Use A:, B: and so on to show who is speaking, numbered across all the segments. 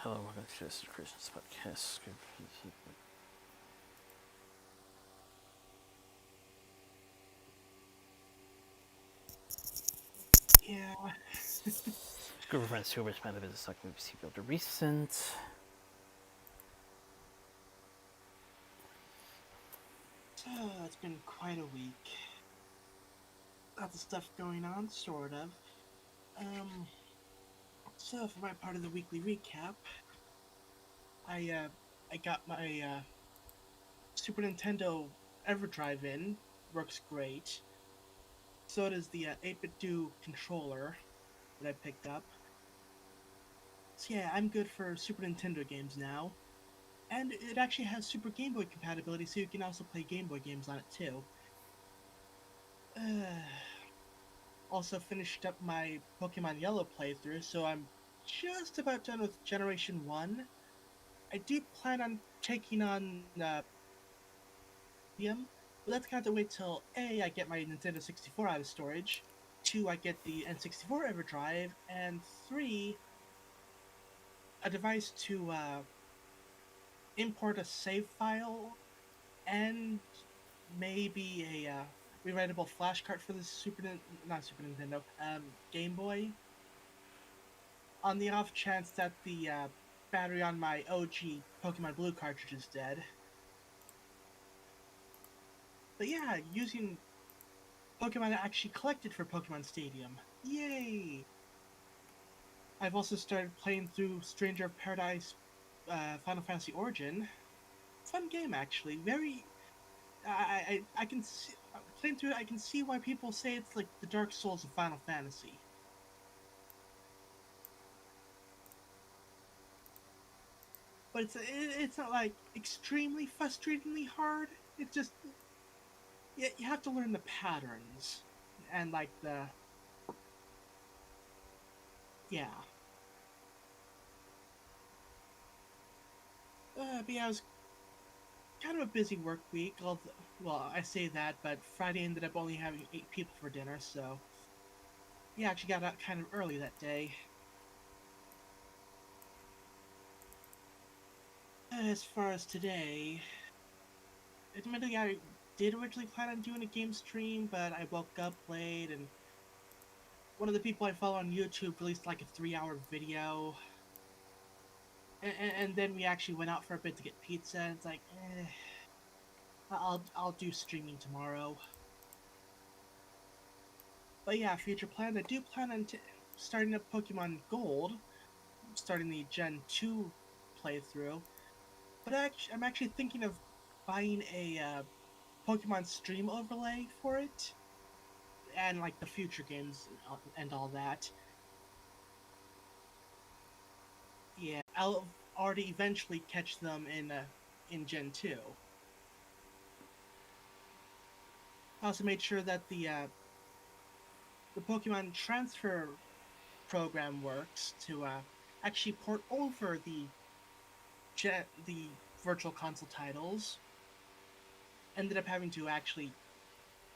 A: Hello, welcome to Yoda Soda Creations podcast.
B: Yeah,
A: Group of friends who recommend the business talking movies he built a recent.
B: so it's been quite a week. Lots of stuff going on, sort of. Um, so for my part of the weekly recap, I uh, I got my Super Nintendo EverDrive in. Works great. So does the 8-bit do controller that I picked up. So yeah, I'm good for Super Nintendo games now. And it actually has Super Game Boy compatibility, so you can also play Game Boy games on it too. Uh, Also finished up my Pokemon Yellow playthrough, so I'm just about done with Generation 1. I do plan on taking on Stadium, but that's going to wait till A, I get my Nintendo 64 out of storage, 2, I get the N64 EverDrive, and 3, a device to import a save file and maybe a rewritable flash card for the not Super Nintendo, Game Boy, on the off chance that the battery on my OG Pokemon Blue cartridge is dead. But yeah, using Pokemon I actually collected for Pokemon Stadium. Yay! I've also started playing through Stranger of Paradise Final Fantasy Origin. Fun game, actually. Very. I can see. Playing through it, I can see why people say it's like the Dark Souls of Final Fantasy. But it's not like extremely frustratingly hard. It's just you have to learn the patterns and like the yeah. But yeah, it was kind of a busy work week. Well, I say that, but Friday ended up only having 8 people for dinner, so yeah, actually got out kind of early that day. As far as today, admittedly, I did originally plan on doing a game stream, but I woke up late, and one of the people I follow on YouTube released like a 3-hour video, and then we actually went out for a bit to get pizza. And it's like, I'll do streaming tomorrow. But yeah, future plans. I do plan on starting up Pokemon Gold, starting the Gen 2 playthrough. But I'm actually thinking of buying a Pokemon stream overlay for it, and like the future games and all that. Yeah, I'll already eventually catch them in Gen 2. I also made sure that the Pokemon transfer program works to actually port over the virtual console titles. Ended up having to actually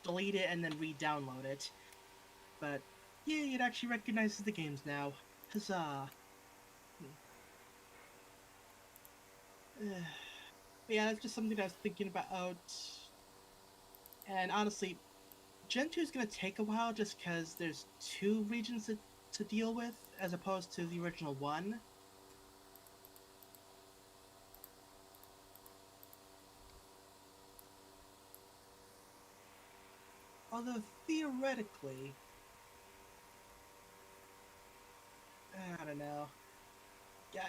B: delete it and then re-download it. But yeah, it actually recognizes the games now. Huzzah! Yeah, that's just something I was thinking about. And honestly, Gen 2 is going to take a while just because there's two regions to deal with as opposed to the original one. Although theoretically, I don't know. Yeah,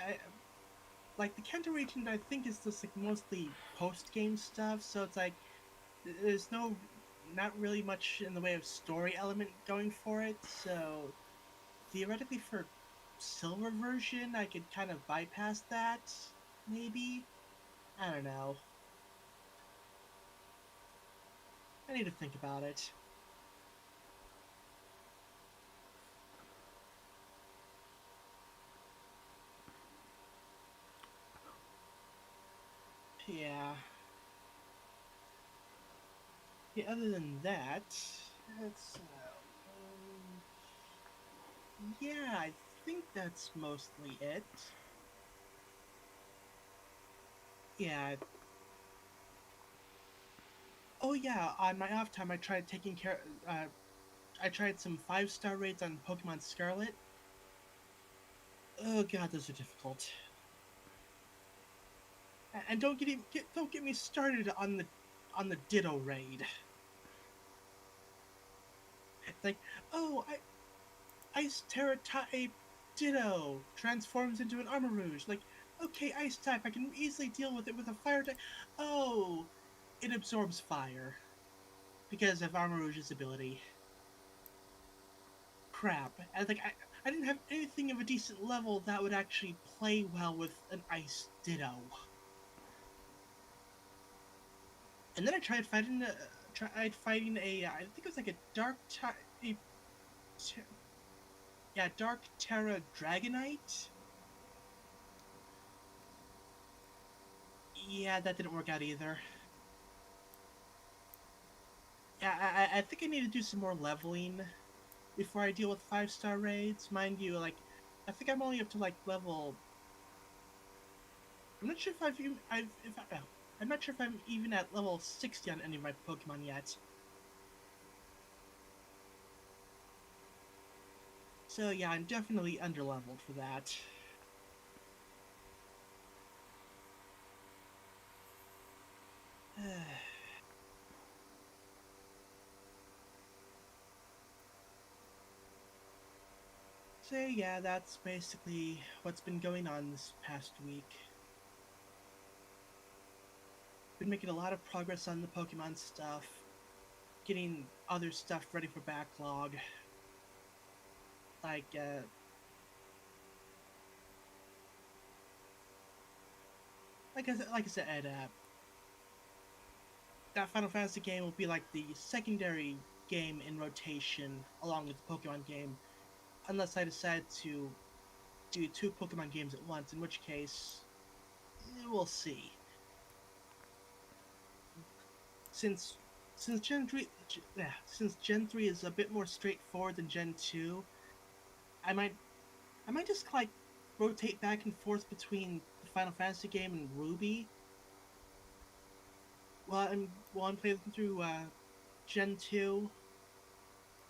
B: like the Kanto region, I think is just like mostly post game stuff. So it's like there's not really much in the way of story element going for it. So theoretically, for silver version, I could kind of bypass that. Maybe I don't know. I need to think about it. Yeah. Yeah. Other than that, that's yeah. I think that's mostly it. Yeah. Oh yeah, on my off time I tried taking care I tried some 5-star raids on Pokemon Scarlet. Oh god, those are difficult. And don't get me started on the Ditto raid. It's like, oh, Ice Terra type Ditto transforms into an Armor Rouge. Like, okay, Ice type, I can easily deal with it with a Fire type. Oh, it absorbs fire because of Armor Rouge's ability. Crap. I didn't have anything of a decent level that would actually play well with an Ice Ditto. And then I tried fighting a I think it was like a a, yeah, Dark Terra Dragonite. Yeah, that didn't work out either. Yeah, I think I need to do some more leveling before I deal with 5-star raids. Mind you, like, I think I'm only up to like level. I'm not sure if I've even I've if I, oh, I'm not sure if I'm even at level 60 on any of my Pokemon yet. So yeah, I'm definitely underleveled for that. So yeah, that's basically what's been going on this past week. Been making a lot of progress on the Pokemon stuff, getting other stuff ready for backlog, like like I said, that Final Fantasy game will be like the secondary game in rotation along with the Pokemon game, unless I decide to do 2 Pokemon games at once, in which case we'll see. Since since since Gen 3 is a bit more straightforward than Gen 2, I might I might just like rotate back and forth between the Final Fantasy game and Ruby while I'm playing through Gen 2.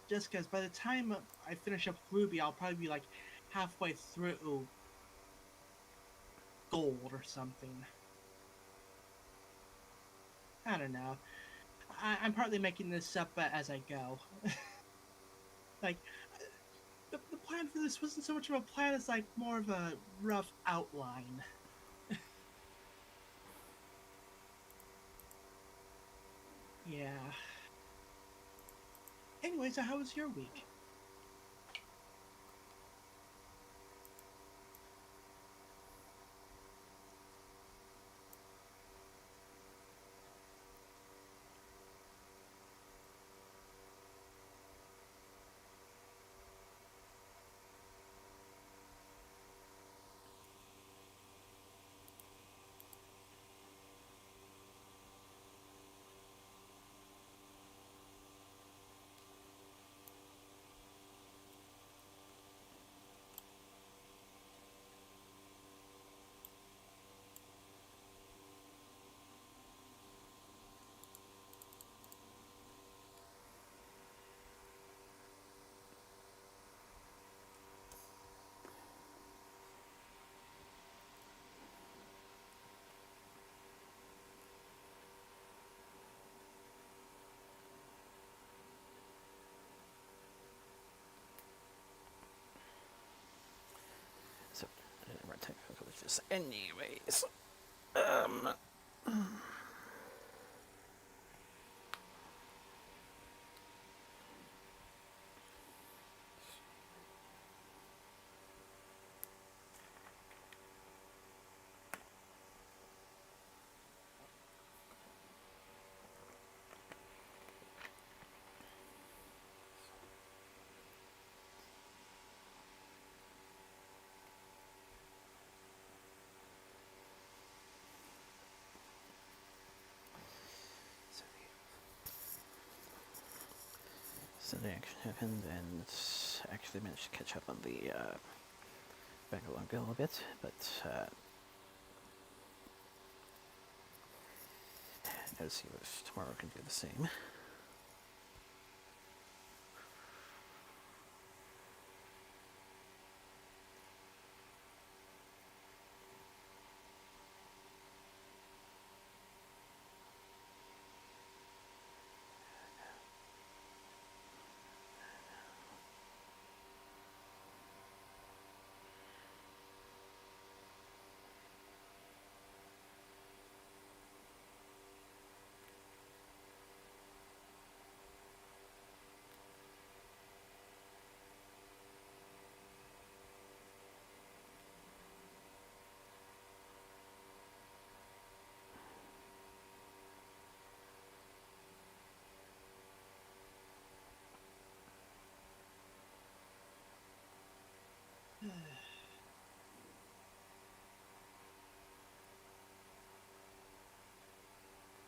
B: Just because by the time I finish up with Ruby, I'll probably be like halfway through Gold or something. I don't know. I'm partly making this up as I go. Like, the plan for this wasn't so much of a plan as like more of a rough outline. Yeah. Anyway, so how was your week?
A: So, more technical glitches. Anyways, so the action happened, and actually managed to catch up on the backlog a little bit, but Let's see if tomorrow can do the same.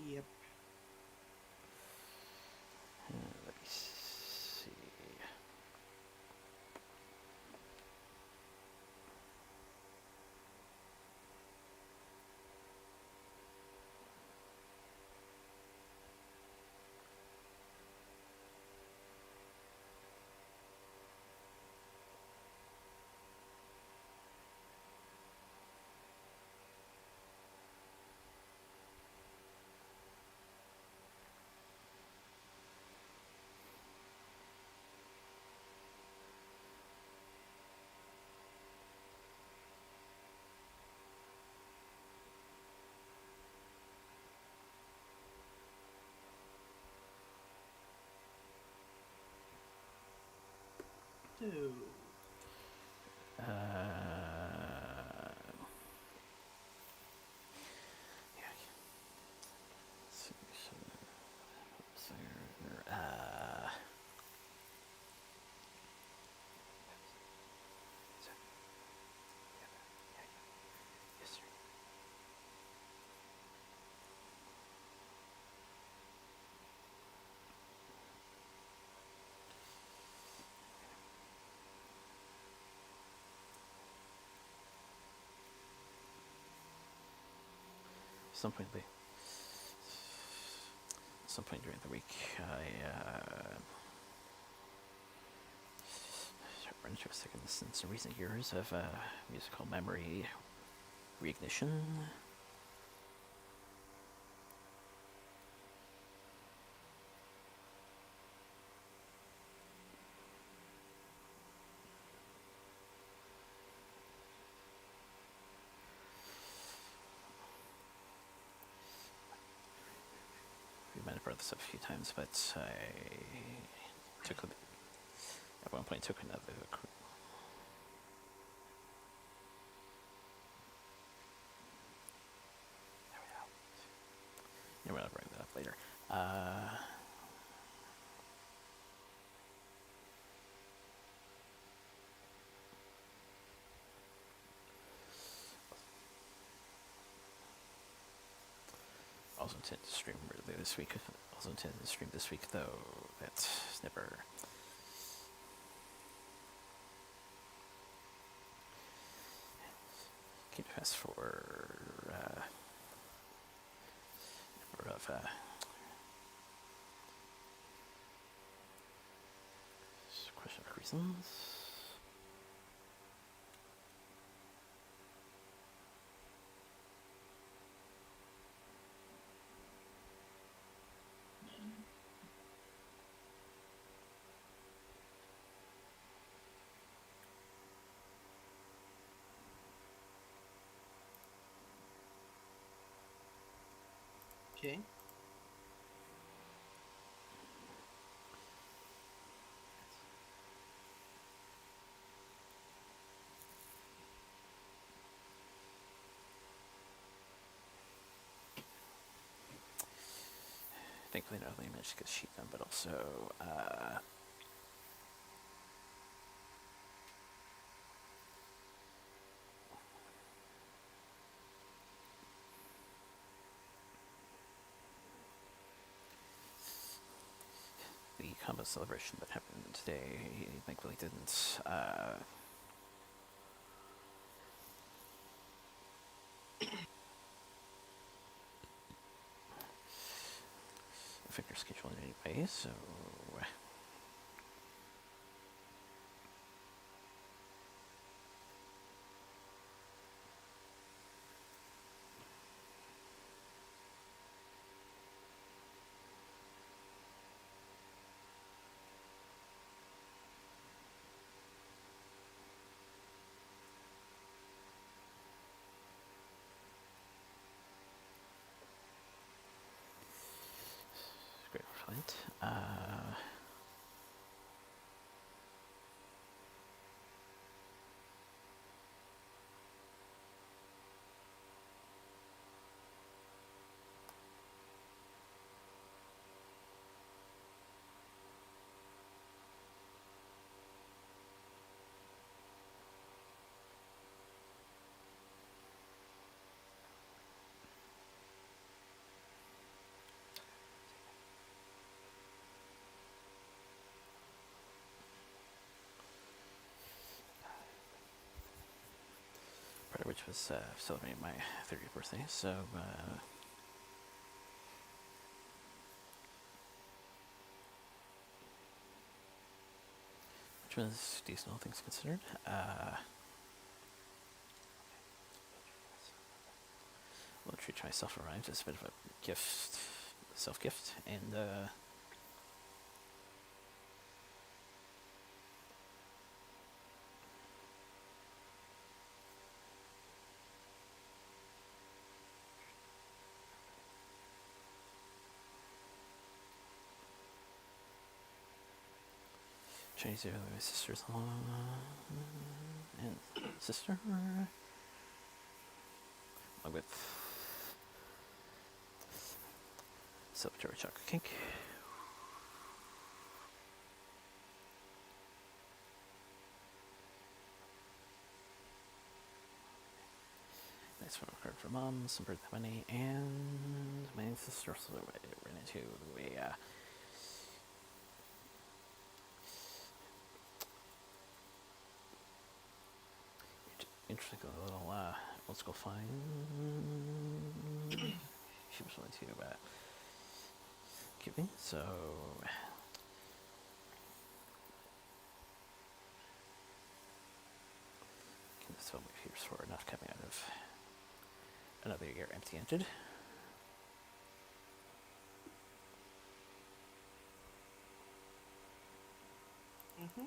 B: Yep.
A: Let me see.
B: So,
A: Yeah. Let's see. So, yes, sir. Some point during the week, I run into a second instance in recent years of musical memory reignition. We might have brought this up a few times, but I took at one point took another. Yeah, we'll bring that up later. Also intend to stream earlier this week. Also intend to stream this week, though that's never. Keep fast for number of question mark reasons.
B: okay.
A: Thankfully, not only managed to get a sheet done, but also the combo celebration that happened today. Thankfully, didn't. fit your schedule in any way, so... Great Flint. Part of which was celebrating my 30th birthday, so... which was decent, all things considered. I'll treat myself around as a bit of a gift, self-gift, and Chinese New Year with my sister's-in-law and sister, along with celebratory chocolate cake. Nice one card for mom, some birthday money, and my sister also ran into a interesting little old school find. She was willing to give me, so can just fill my fears for not coming out of another year empty-handed.
B: Mm-hmm.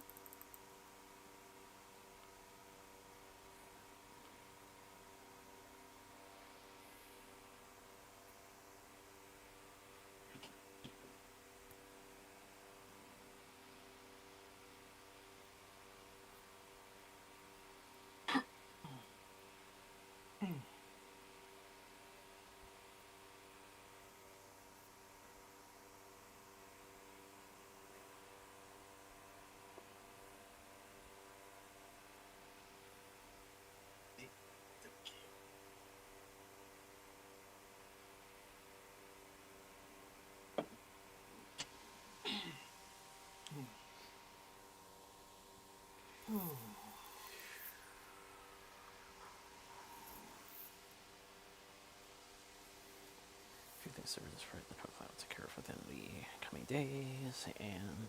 B: Oh.
A: A few things to just for the profile to take care of within the coming days, and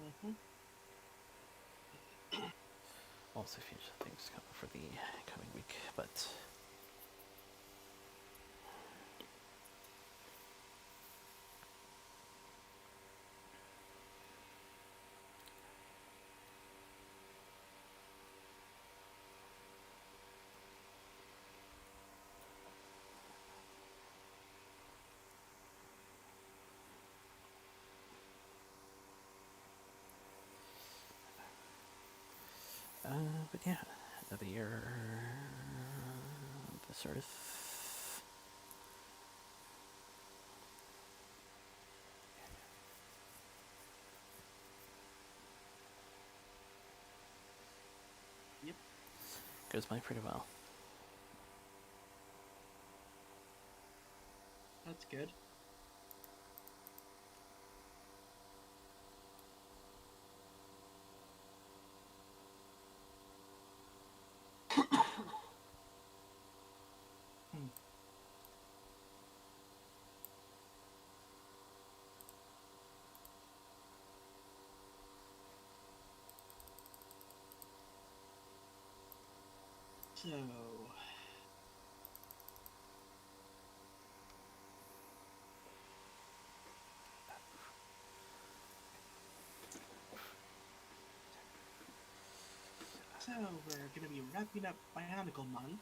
B: Mm-hmm.
A: also a few things coming for the coming week, but but yeah, another year on this earth.
B: Yep.
A: Goes by pretty well.
B: That's good. Hmm. So, so we're gonna be wrapping up Bionicle month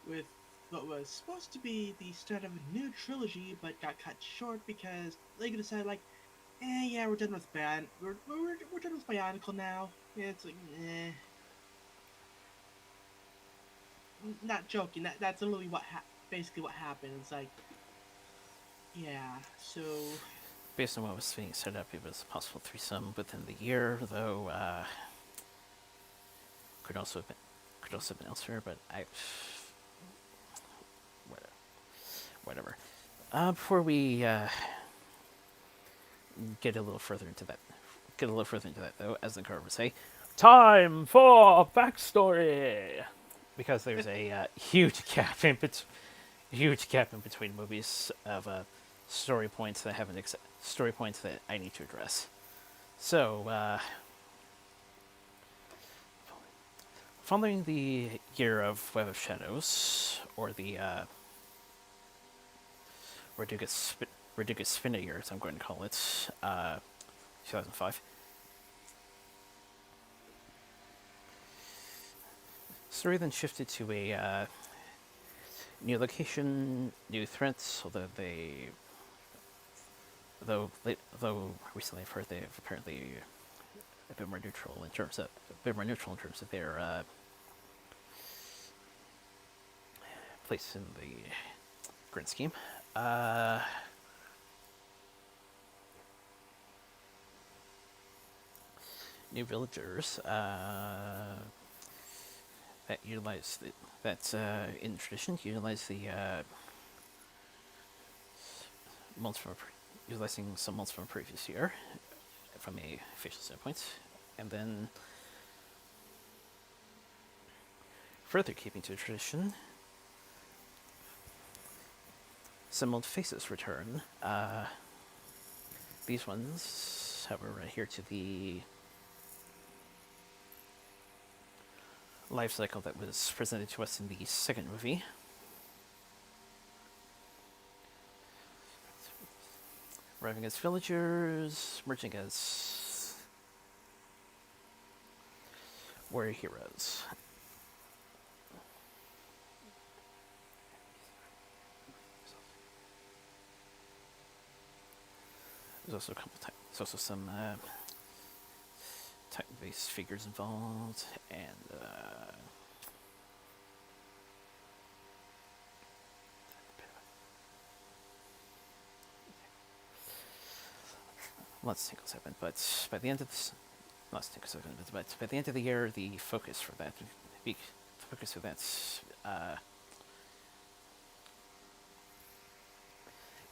B: with what was supposed to be the start of a new trilogy, but got cut short because Lego decided, like, yeah, we're done with we're done with Bionicle now. Yeah, it's like, not joking. That's literally basically what happened. It's like, yeah. So,
A: Based on what was being set up, it was a possible threesome within the year, though could also have been elsewhere. But whatever. Before we get a little further into that, though, as the card would say, time for backstory, because there's a huge gap in between movies of story points that I need to address. So, following the year of Web of Shadows, or the ridiculous spin year, as I'm going to call it, 2005. Story then shifted to a new location, new threats. Though recently I've heard they've apparently a bit more neutral in terms of their place in the grand scheme. New villagers that utilize in tradition utilize the months from utilizing some months from a previous year from a facial standpoint, and then further keeping to tradition, some old faces return. These ones, however, adhere to the life cycle that was presented to us in the second movie. Arriving as villagers, merging as warrior heroes. There's also some Titan-based figures involved, and lots of things happen. But by the end of this, lots of things happen. But by the end of the year, the focus for that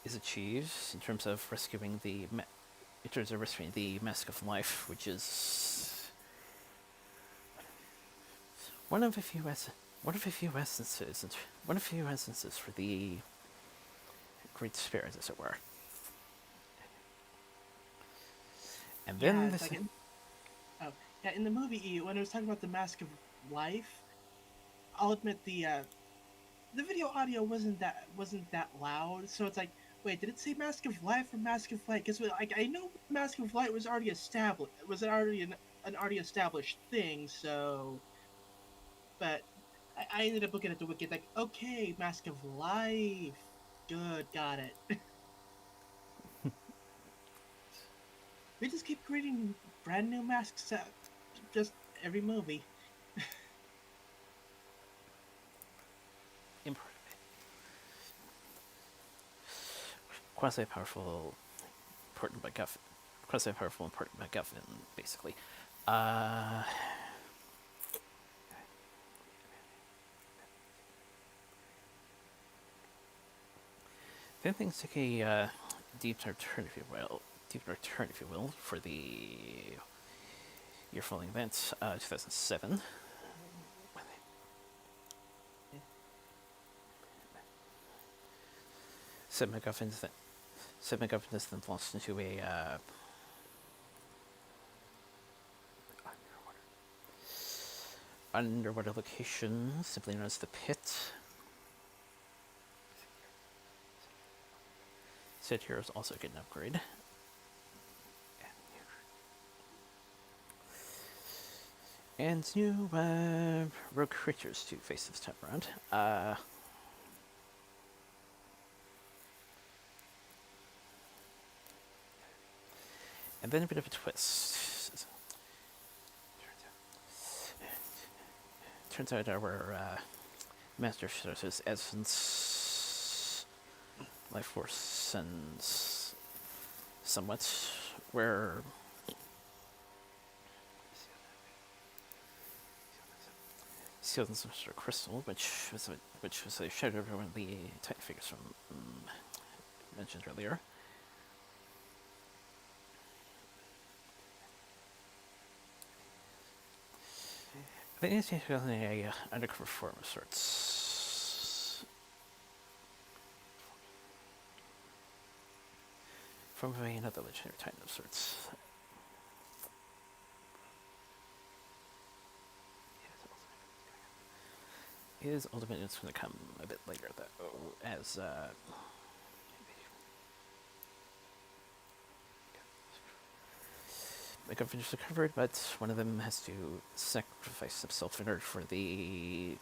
A: is achieved in terms of rescuing the Mask of Life, which is one of a few instances for the Great Spirit, as it were. And then
B: in the movie, when it was talking about the Mask of Life, I'll admit the video audio wasn't that loud, so it's like, wait, did it say Mask of Life or Mask of Light? Because like, I know Mask of Light was already established, an already established thing, so, but I ended up looking at the wiki like, okay, Mask of Life, good, got it. They just keep creating brand new masks just every movie.
A: Quasi-powerful, important MacGuffin, basically. Then things take a deep return, if you will, for the year following event, 2007. Said MacGuffin is then launched into a underwater location, simply known as the Pit. Said heroes also get an upgrade. And new rogue creatures to face this time around. And then a bit of a twist. Turns out our master source's essence, life force, and somewhat where sealed in some sort of crystal, which was a shadow of one of the Titan figures from mentioned earlier. I think it's usually a undercover form of sorts. From another legendary Titan of sorts. His ultimate is going to come a bit later, though, as MacGuffin is recovered, but one of them has to sacrifice himself in order for the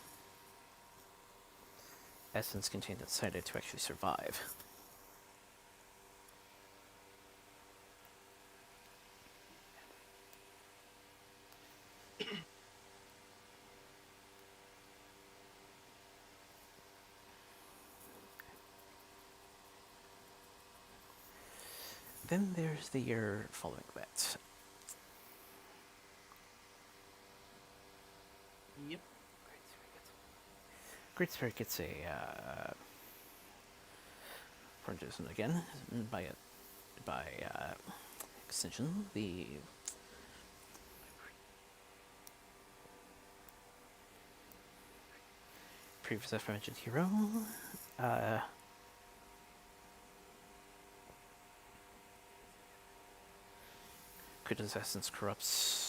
A: essence contained inside it to actually survive. Then there's the year following that.
B: Yep.
A: Great Spirit gets a Jason again by extension. The previous aforementioned hero. Kuda's essence corrupts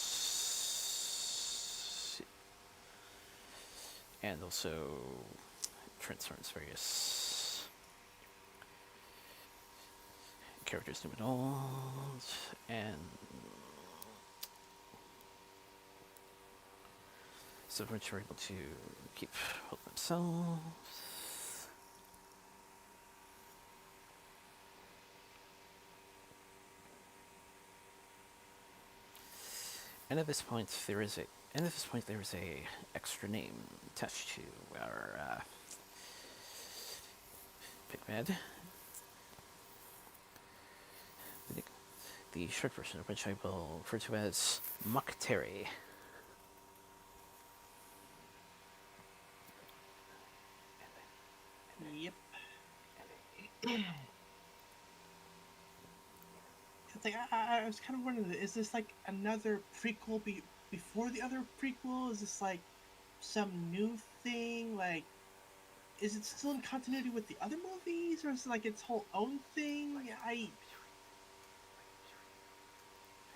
A: and also transforms various characters new and old, and some of which are able to keep hold of themselves. And at this point, there is a extra name attached to our Pigmed. The short version of which I will refer to as Muck Terry.
B: Yep. It's like I was kind of wondering, is this like another prequel before the other prequel? Is this like some new thing? Like, is it still in continuity with the other movies, or is it like its whole own thing?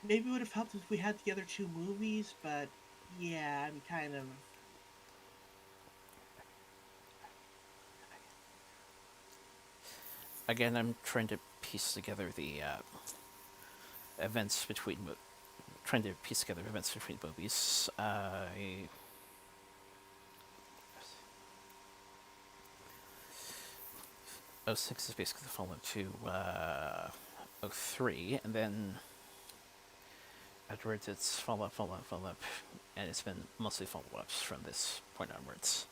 B: Maybe it would have helped if we had the other two movies, but yeah, I'm kind of.
A: Again, I'm trying to piece together the events between movies. 06 is basically the follow-up to 03, and then afterwards it's follow-up, and it's been mostly follow-ups from this point onwards.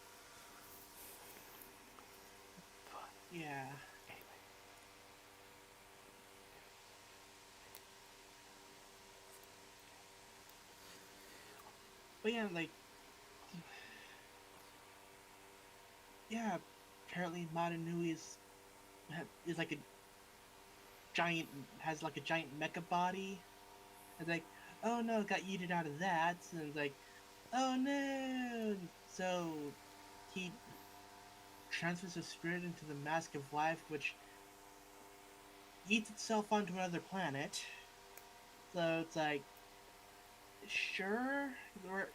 B: Yeah. But yeah, like. Yeah, apparently Madanui is is like a giant has like a giant mecha body. It's like, oh no, got yeeted out of that, and it's like, oh no. So he transfers his spirit into the mask of life, which eats itself onto another planet. So it's like, sure, we're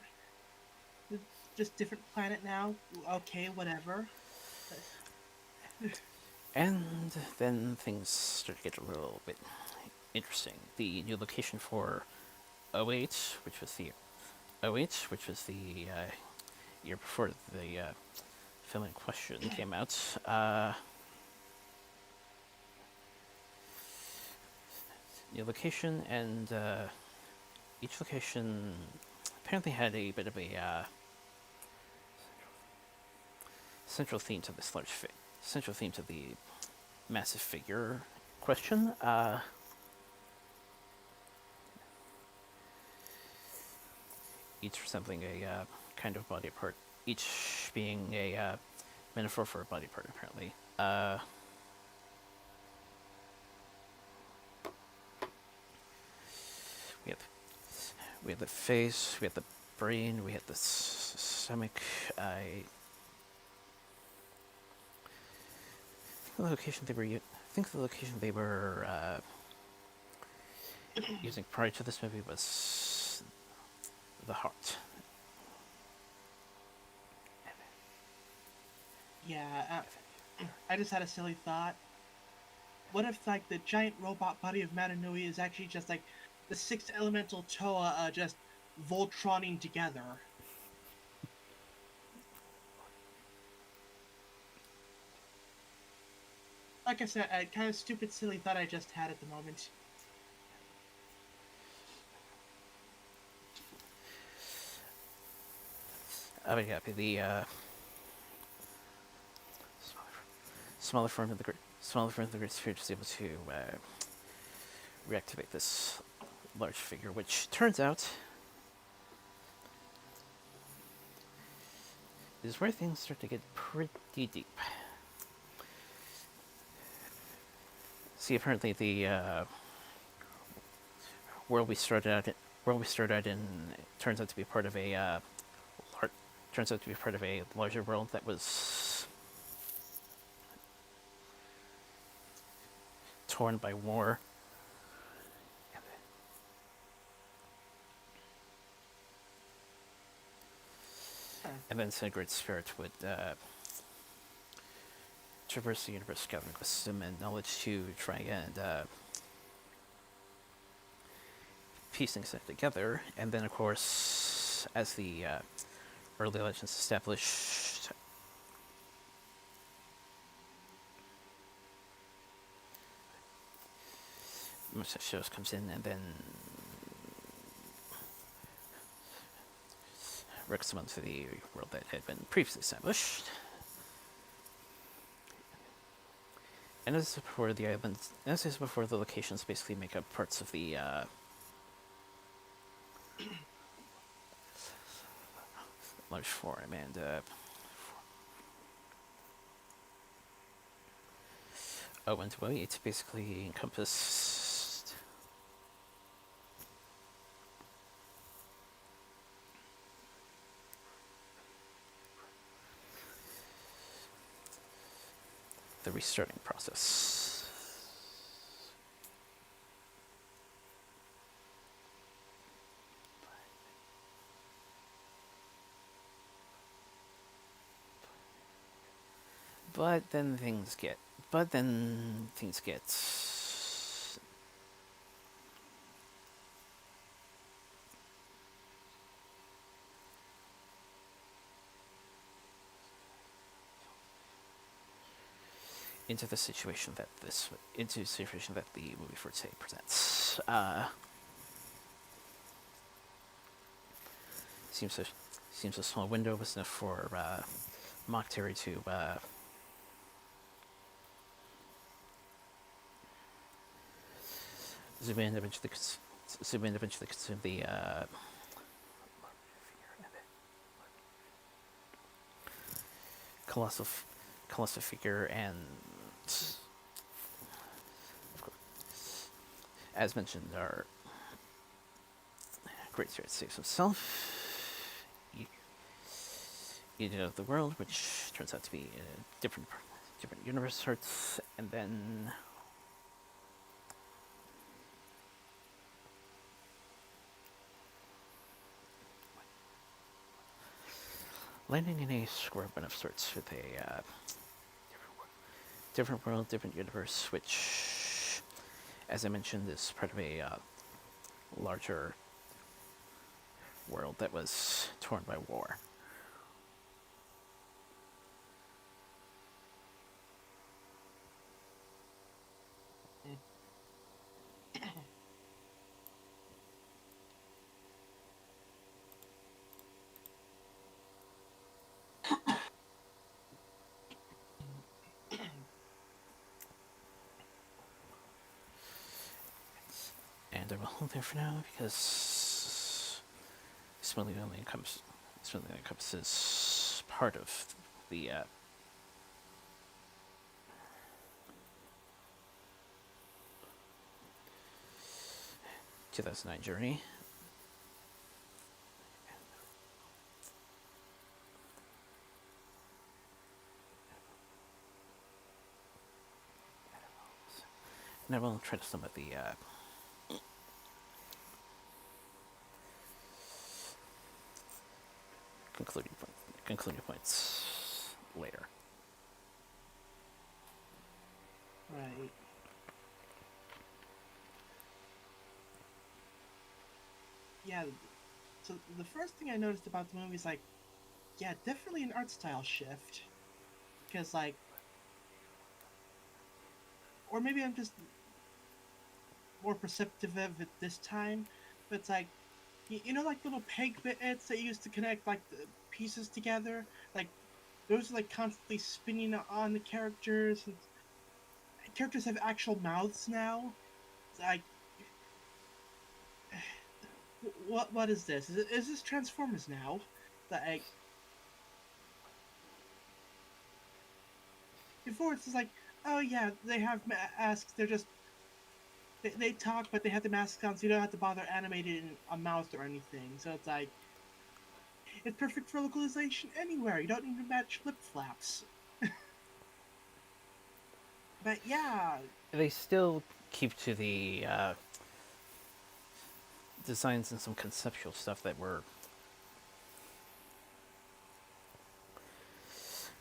B: just different planet now. Okay, whatever.
A: And then things start to get a little bit interesting. The new location for OH, which was the year before the film in question came out. New location, and each location apparently had a bit of a central theme to this central theme to the massive figure question. Each resembling a kind of body part, each being a metaphor for a body part, apparently. We have we had the face, we had the brain, we had the stomach. I think the location they were using prior to this movie was the heart.
B: Yeah, I just had a silly thought. What if like the giant robot body of Matanui is actually just like the sixth elemental Toa just Voltroning together? Like I said, a kind of stupid, silly thought I just had at the moment.
A: Yeah, the smaller form of the great spirit is able to reactivate this large figure, which turns out is where things start to get pretty deep. See, apparently the world we started out in turns out to be part of a larger world that was torn by war. And then Centigrade Spirit would traverse the universe, gathering wisdom and knowledge to try and piece things together. And then, of course, as the early legends established, much of shows comes in and then recommends to the world that had been previously established. And as before, the islands, as is before, the locations basically make up parts of the large forum, and it basically encompassed the restarting process. But then things get into the situation that the movie for today presents. Seems a small window was enough for Mock Terry to zoom in, eventually consume the colossal figure, and As mentioned, our Great Spirit saves himself. Eating of the world, which turns out to be a different universe hurts, and then landing in a square one of sorts with a different world, different universe, which, as I mentioned, is part of a larger world that was torn by war. And I will hold there for now because this only encompasses part of the 2009 journey. And I will try to sum up the concluding points later.
B: Right. Yeah. So the first thing I noticed about the movie is like, yeah, definitely an art style shift. Because like, or maybe I'm just more perceptive of it this time. But it's like, you know, like little peg bits that you used to connect like the pieces together. Like those are like constantly spinning on the characters. And characters have actual mouths now. It's like, what is this? Is this Transformers now? Like before, it's just like, oh yeah, they have masks. They're just they talk, but they have the masks on, so you don't have to bother animating a mouth or anything. So it's like it's perfect for localization anywhere. You don't need to match lip flaps. But yeah,
A: They still keep to the designs and some conceptual stuff that were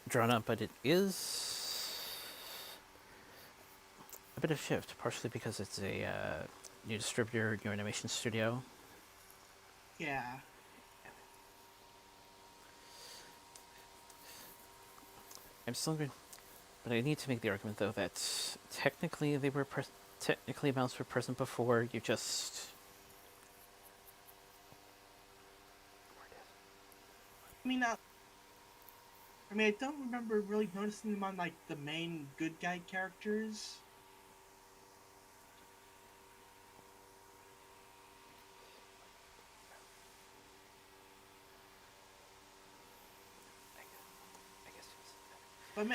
A: drawn up, but it is a bit of shift, partially because it's a new distributor, new animation studio.
B: yeah.
A: I'm still going, but I need to make the argument though that technically technically mounts were present before. You just
B: I mean, I don't remember really noticing them on like the main good guy characters.
A: I guess
B: But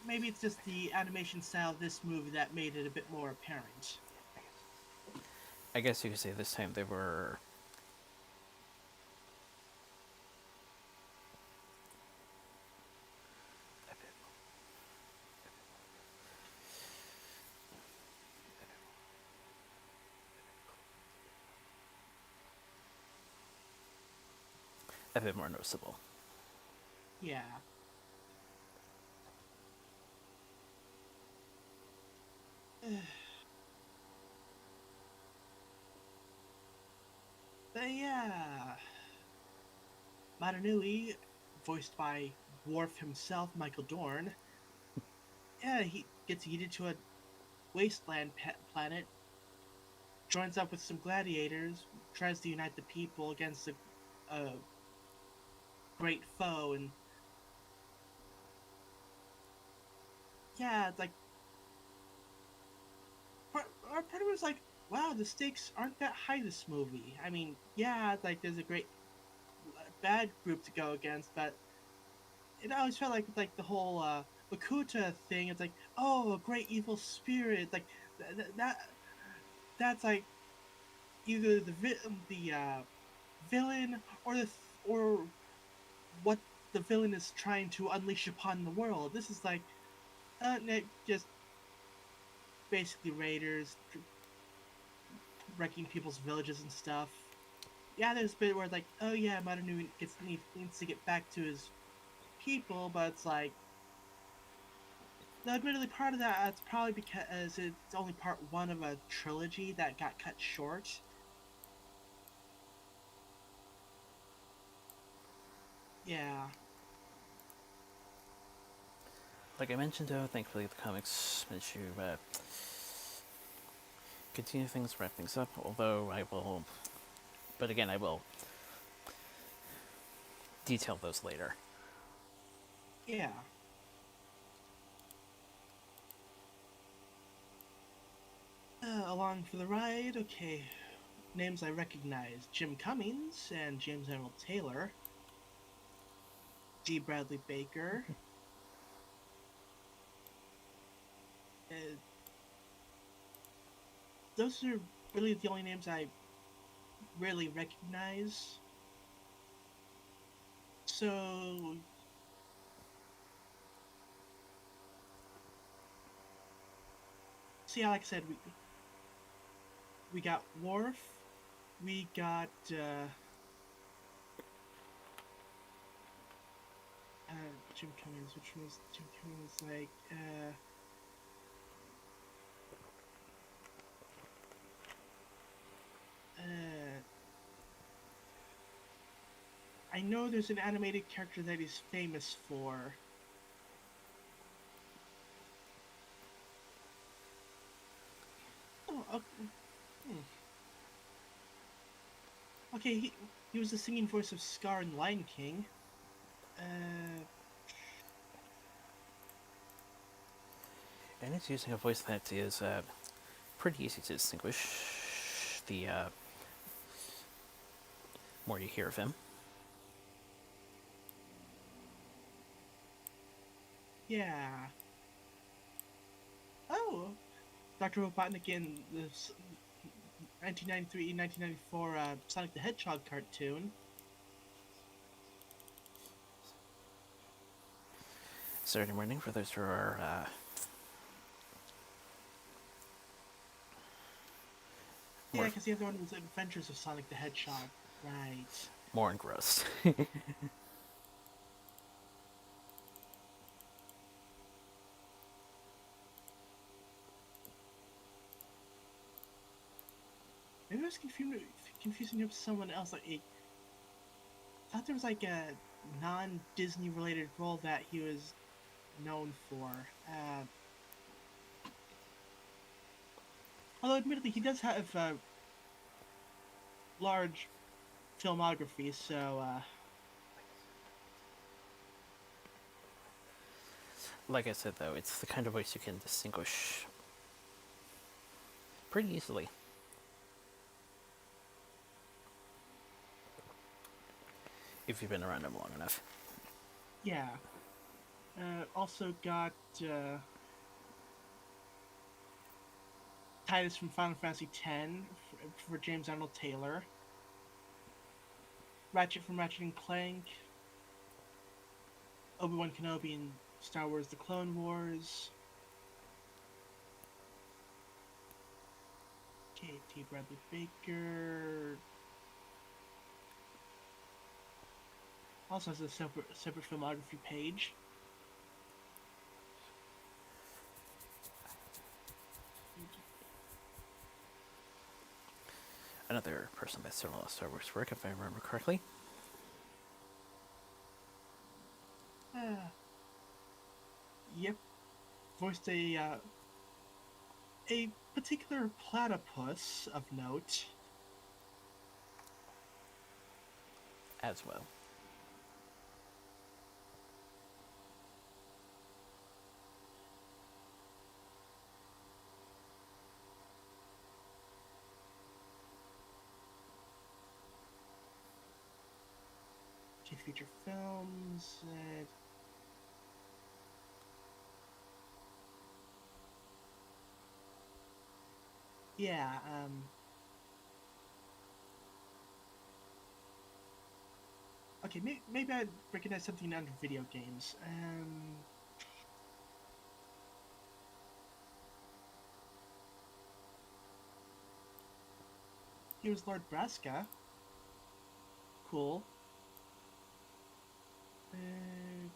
B: maybe it's just the animation style of this movie that made it a bit more apparent.
A: I guess you could say this time they were a bit more noticeable.
B: Yeah. But yeah, Madanui, voiced by Worf himself, Michael Dorn. Yeah, he gets yeeted to a wasteland planet, joins up with some gladiators, tries to unite the people against a great foe, and yeah, it's like part of it was like, wow, the stakes aren't that high this movie. I mean, yeah, it's like there's a great bad group to go against, but it always felt like the whole Makuta thing. It's like, oh, a great evil spirit, like that. that's like either the villain or what the villain is trying to unleash upon the world. This is like just basically raiders wrecking people's villages and stuff. Yeah, there's a bit where like, oh yeah, Marinou needs to get back to his people, but it's like, no, admittedly, part of that it's probably because it's only part one of a trilogy that got cut short. Yeah,
A: Like I mentioned, though, thankfully the comics issue continue things, wrap things up. Although I will, but again, I will detail those later.
B: yeah. Along for the ride, okay. Names I recognize: Jim Cummings and James Emerald Taylor, G. Bradley Baker. Uh, those are really the only names I really recognize. So, see, like I said, we got Worf, we got Jim Cummings. Which one was Jim Cummings? Like uh, I know there's an animated character that he's famous for. Oh, okay. Hmm. Okay, he was the singing voice of Scar in Lion King. Uh,
A: And it's using a voice that is pretty easy to distinguish. The more you hear of him.
B: yeah. Oh, Dr. Robotnik in the 1993-1994 Sonic the Hedgehog cartoon.
A: Saturday morning for those who are
B: Yeah,
A: more
B: because the other one was Adventures of Sonic the Hedgehog. Right.
A: more engrossed.
B: Maybe I was confusing him with someone else. Like, I thought there was like a non-Disney related role that he was known for. Although, admittedly, he does have a large filmography, so
A: Like I said, though, it's the kind of voice you can distinguish pretty easily if you've been around him long enough.
B: yeah. Also got Titus from Final Fantasy X for James Arnold Taylor. Ratchet from Ratchet and Clank. Obi-Wan Kenobi in Star Wars The Clone Wars. K.T. Bradley Baker. Also has a separate filmography page.
A: Another person that's done a lot of Star Wars work, if I remember correctly.
B: Uh, yep. Voiced a particular platypus of note.
A: As well.
B: Feature films. Yeah, okay, maybe I recognize something under video games. He was Lord Braska. Cool. Uh,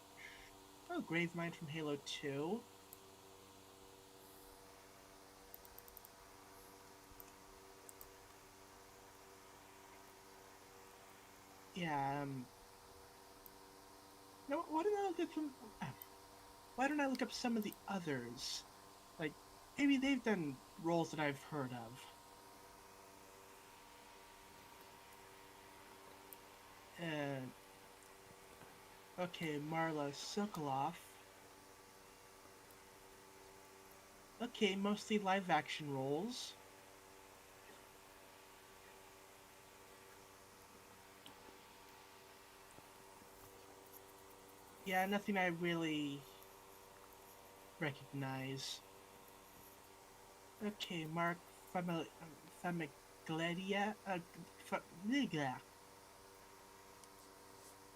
B: oh, Gravemind from Halo 2. Yeah, no, why don't I look at some... Why don't I look up some of the others? Like, maybe they've done roles that I've heard of. Uh, okay, Marla Sokolov. Okay, mostly live action roles. Yeah, nothing I really recognize. Okay, Mark Famiglia. Famiglia.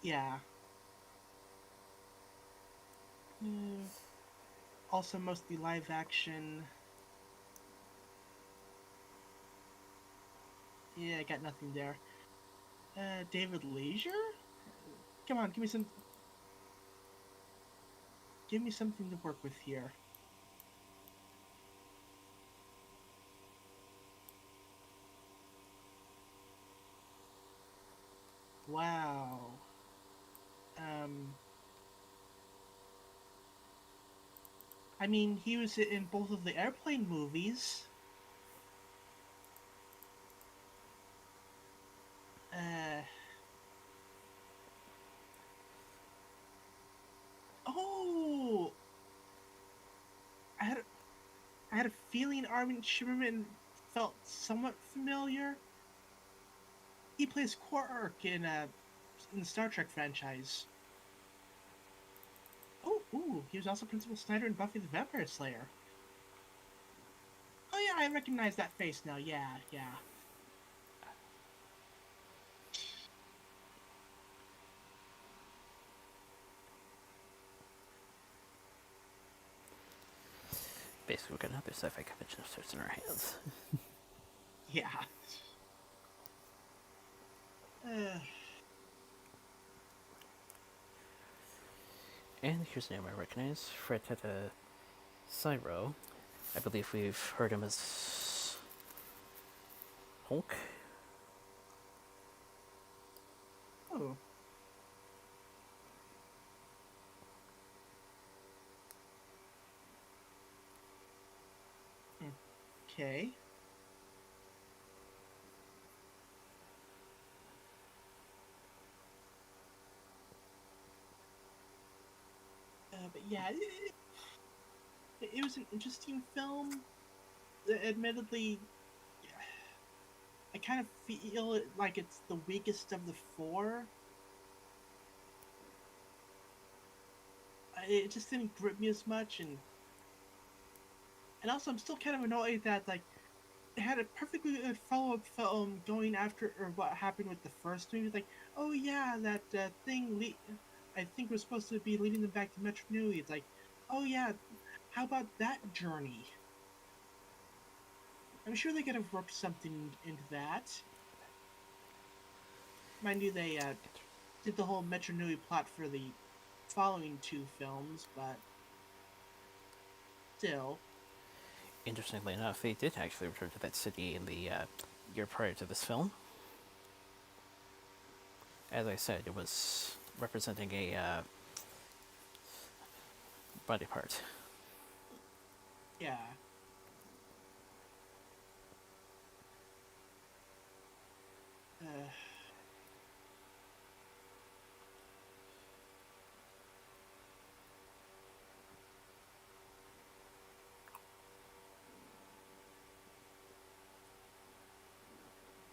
B: Yeah. Uh, also, mostly live action. Yeah, I got nothing there. David Leisure? Come on, give me something to work with here. Wow. Um, I mean, he was in both of the airplane movies. Uh, oh, I had I had a feeling Armin Shimmerman felt somewhat familiar. He plays Quark in the Star Trek franchise. Oh, ooh, he was also Principal Snyder in Buffy the Vampire Slayer. Oh yeah, I recognize that face now. Yeah, yeah.
A: Basically, we've got another sci-fi convention of sorts in our hands.
B: Yeah. Uh,
A: And here's a name I recognize, Freteta Cyro. I believe we've heard him as Hulk.
B: oh, okay. But yeah, it was an interesting film. Admittedly, I kind of feel it like it's the weakest of the four. It just didn't grip me as much, and also I'm still kind of annoyed that like they had a perfectly good follow-up film going after or what happened with the first movie. Like, oh yeah, that I think was supposed to be leading them back to Metro Nui. It's like, oh yeah, how about that journey? I'm sure they could have worked something into that. Mind you, they did the whole Metro Nui plot for the following two films, but still,
A: Interestingly enough, they did actually return to that city in the year prior to this film. As I said, it was representing a body part.
B: yeah. Uh,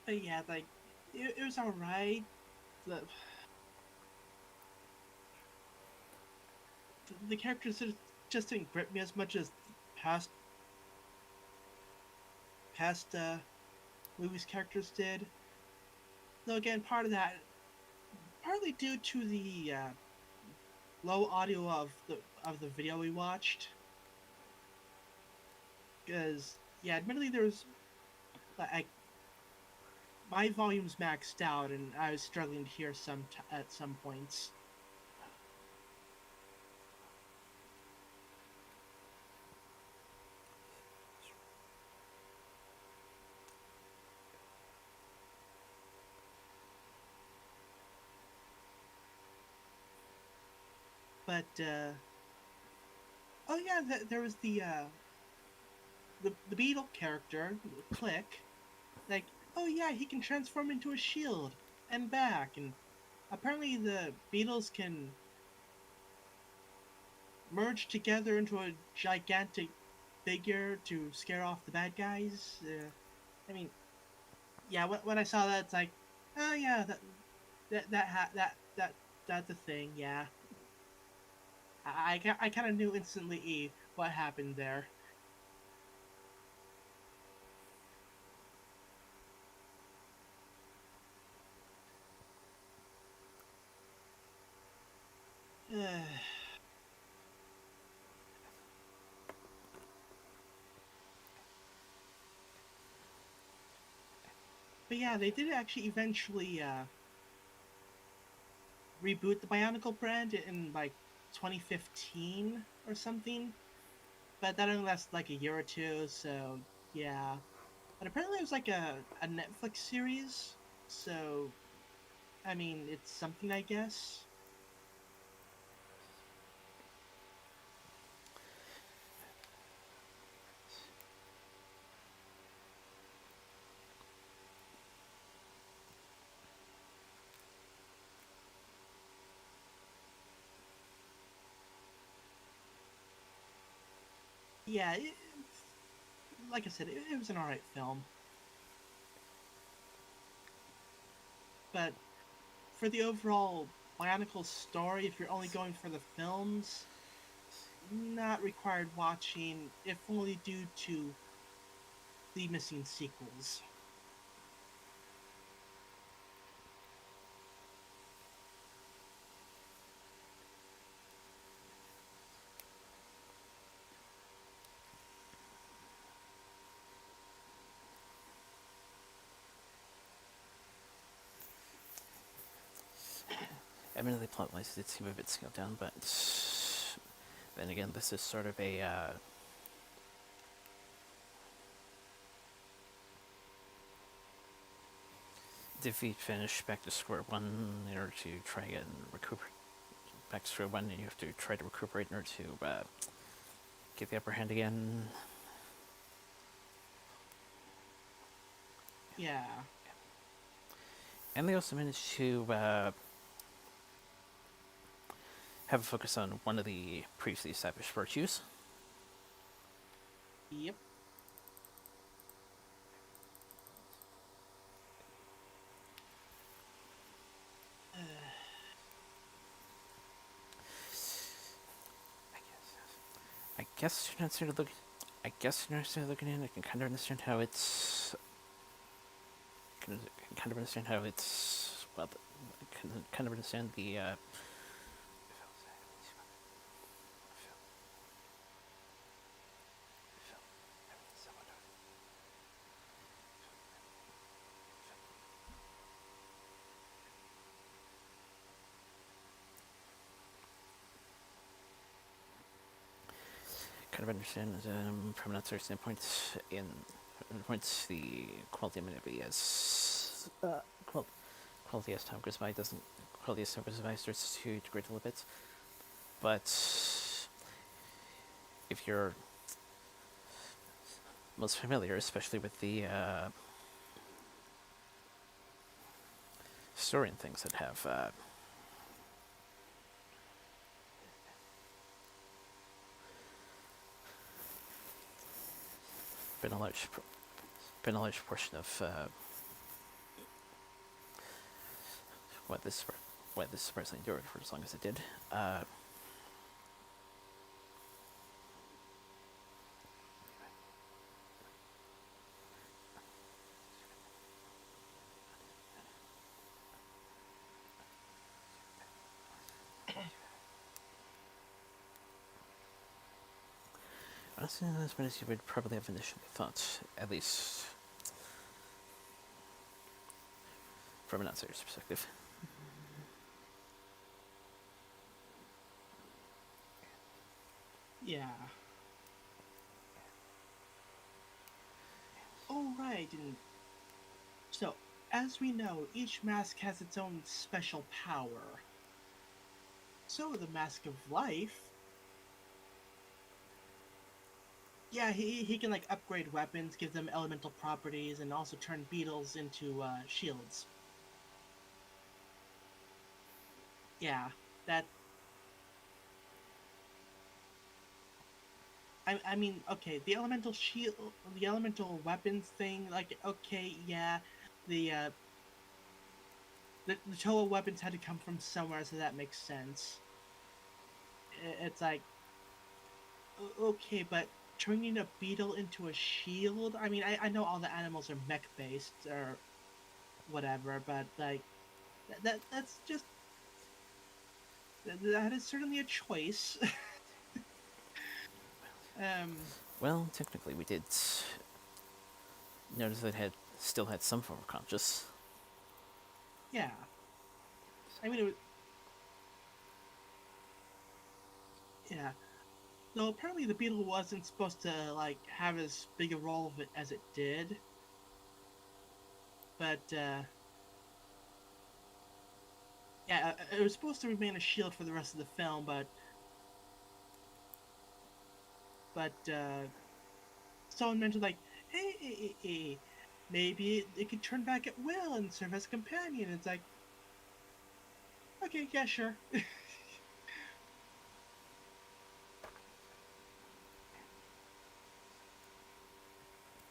B: but yeah, like it was all right. The the characters just didn't grip me as much as past past movies characters did. Though again, part of that partly due to the low audio of the video we watched. Because yeah, admittedly there was like my volume's maxed out and I was struggling to hear at some points. But oh yeah, there was the Beetle character, Click. Like, oh yeah, he can transform into a shield and back, and apparently the Beetles can merge together into a gigantic figure to scare off the bad guys. I mean, yeah, when I saw that, it's like, oh yeah, that's a thing. Yeah, I kind of knew instantly what happened there. But yeah, they did actually eventually reboot the Bionicle brand in like 2015 or something. But that only lasted like a year or two, so yeah. But apparently it was like a Netflix series, so I mean it's something, I guess. Yeah, like I said, it was an alright film. But for the overall Bionicle story, if you're only going for the films, not required watching, if only due to the missing sequels.
A: Admittedly, plot-wise, it did seem a bit scaled down, but then again, this is sort of a defeat finish, back to square one in order to try and recuperate. Back to square one, and you have to try to recuperate in order to get the upper hand again.
B: Yeah.
A: And they also managed to have a focus on one of the previously established virtues.
B: Yep.
A: I guess you're not sort of looking. I guess you're not sort of looking in. I can kind of understand how it's. Can kind of understand how it's. Well, I can kind of understand the. Kind of understand from an outsider standpoint in points the quality of movie as quality as time goes by doesn't quality as time goes by starts to degrade a little bit, but if you're most familiar, especially with the story and things that have been a large portion of what this surprisingly endured for as long as it did. Honestly, not as many as you would probably have initially thought, at least from an outsider's perspective.
B: Yeah. Oh, right, and so, as we know, each mask has its own special power. So, the Mask of Life, yeah, he can like upgrade weapons, give them elemental properties, and also turn beetles into shields. Yeah, that. I mean, okay, the elemental shield, the elemental weapons thing, like, okay, yeah, the uh, the Toa weapons had to come from somewhere, so that makes sense. It's like, okay, but turning a beetle into a shield. I mean, I know all the animals are mech based or whatever, but like that's just that is certainly a choice. um,
A: Well, technically, we did notice that it had still had some form of conscious.
B: yeah. I mean, yeah. So apparently the beetle wasn't supposed to like have as big a role of it as it did, but yeah, it was supposed to remain a shield for the rest of the film, but someone mentioned like, hey, maybe it could turn back at will and serve as a companion. It's like, okay, yeah, sure.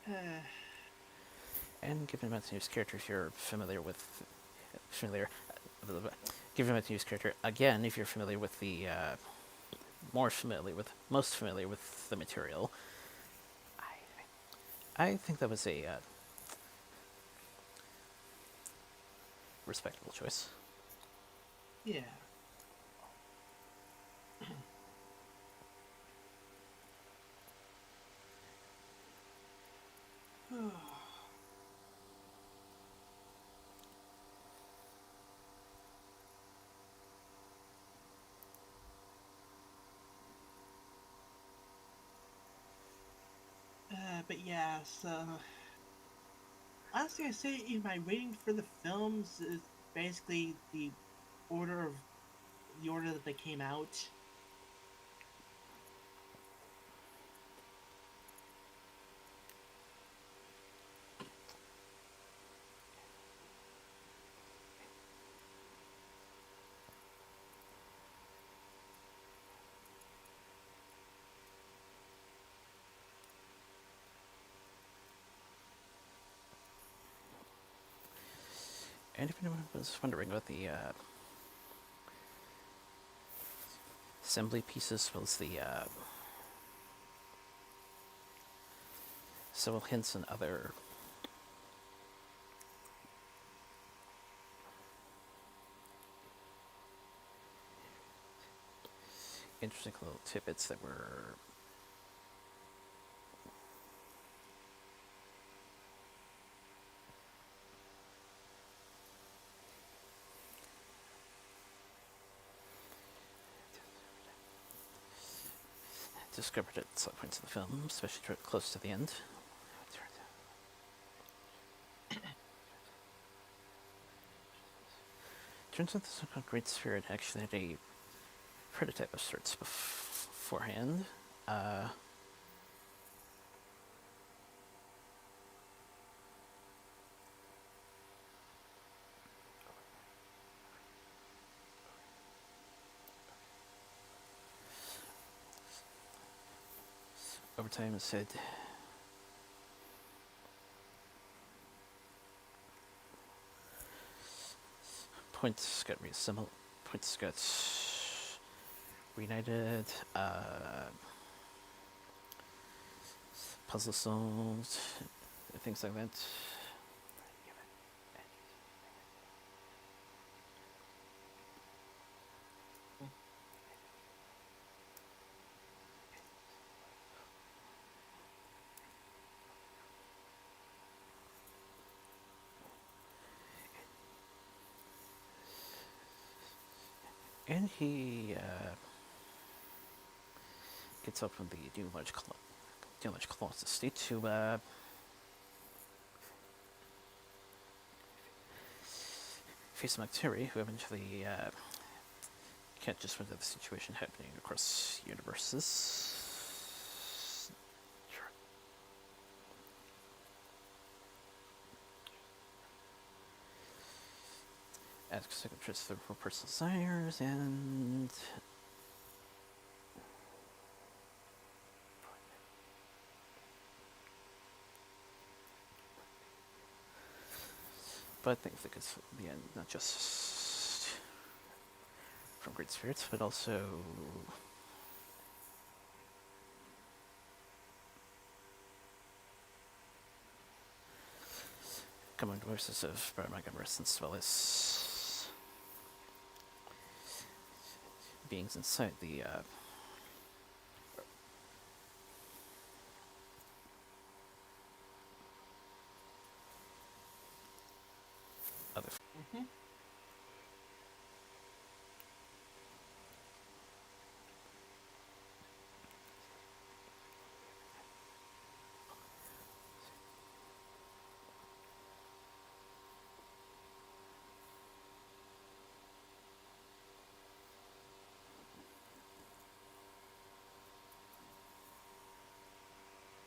B: uh,
A: And given Matsu's character, if you're familiar, given Matsu's character again, if you're familiar with the most familiar with the material, I think that was a respectable choice.
B: yeah. But yeah, so honestly, I say in my rating for the films is basically order of the order that they came out.
A: And if anyone was wondering about the assembly pieces, as well as the several hints and other interesting little tidbits that were discovered at some points of the film, especially close to the end. Turns out the Great Spirit actually had a prototype of sorts beforehand. Uh, Over time, it said points got reassembled, points got reunited, puzzle solved, things like that. And he gets up from the Doom Large Colossus state to face Macteri, who eventually can't just win the situation happening across universes. Asks second trust for personal desires, and but I think that it's the end, not just from great spirits, but also common voices of Bionicle, as well as beings inside the other.
B: Mm-hmm.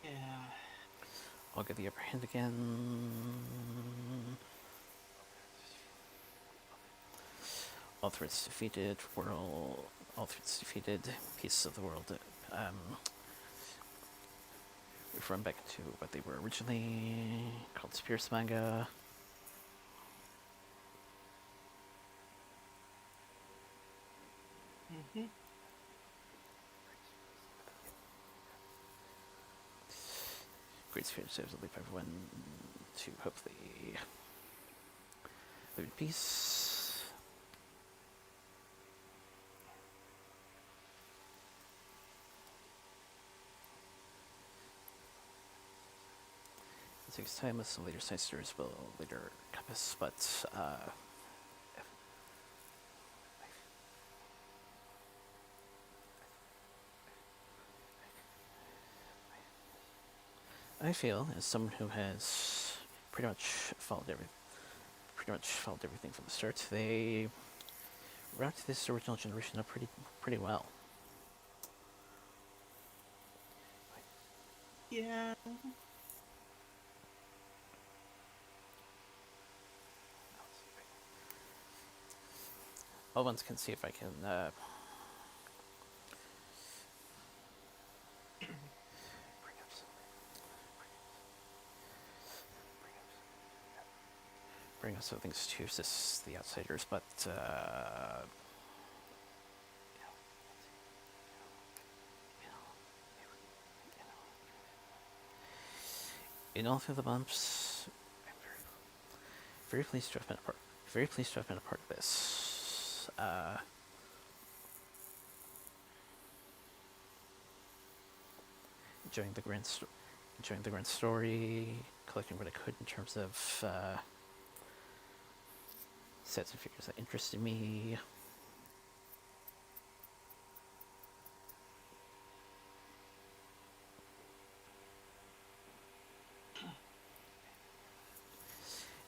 B: Yeah.
A: I'll get the upper hand again. All threats defeated. All threats defeated. Pieces of the world. We've run back to what they were originally called Spears Manga.
B: Mm-hmm.
A: Great Spirit saves to leave everyone to hopefully live in peace. It takes time with some later side stories will later compass, but I feel, as someone who has pretty much followed everything from the start, they wrapped this original generation up pretty well.
B: Yeah.
A: All once can see if I can bring up some things to assist the outsiders, but in all through the bumps, I'm very pleased to have been a part. Very pleased to have been a part of this. Enjoying the grand story, collecting what I could in terms of sets and figures that interested me.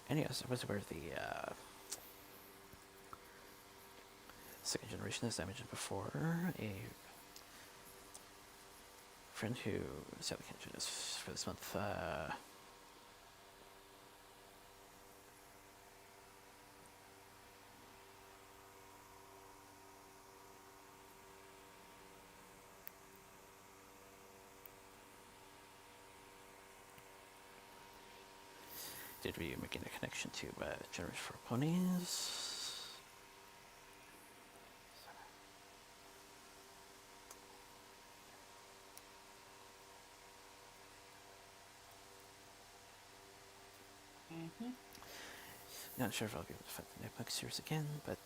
A: And yes, I was aware of the second generation, as I mentioned before. A friend who sadly can't join us for this month did we making a connection to Generation for Ponies.
B: Mm-hmm.
A: Not sure if I'll be able to find the Notebook series again, but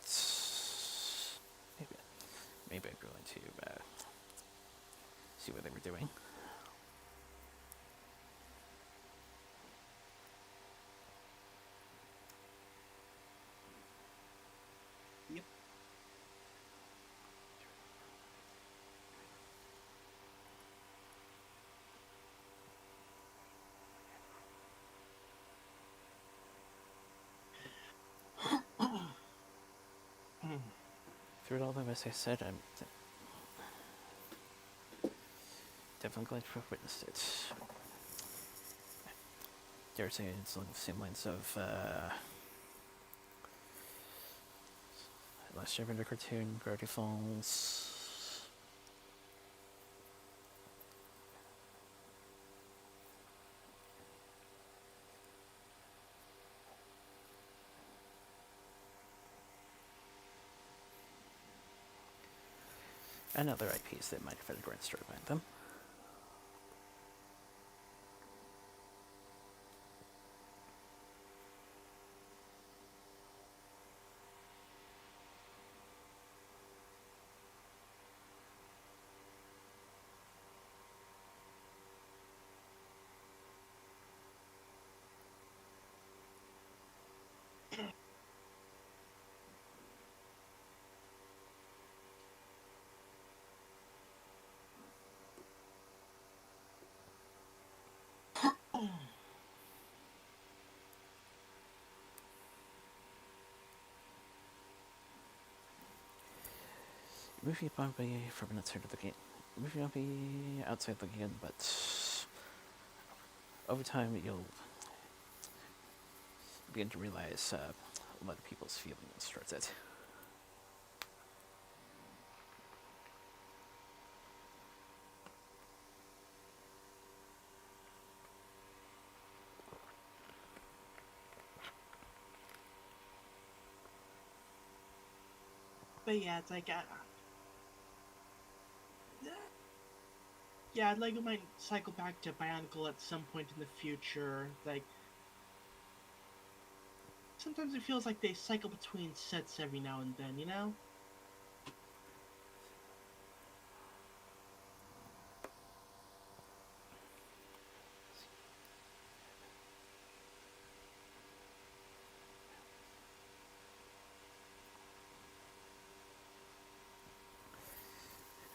A: maybe I'm going to see what they were doing.
B: Yep.
A: through it all, though, as I said, I'm definitely glad to have witnessed it. Dare say it's along the same lines of last year in a cartoon, Gravity Falls. And other IPs that might have had a grand story behind them. Movie might be from outside of the game. Movie might be outside the game, but over time you'll begin to realize a lot of people's feelings towards it.
B: But yeah, it's like, yeah, Lego might cycle back to Bionicle at some point in the future. Like, sometimes it feels like they cycle between sets every now and then, you know?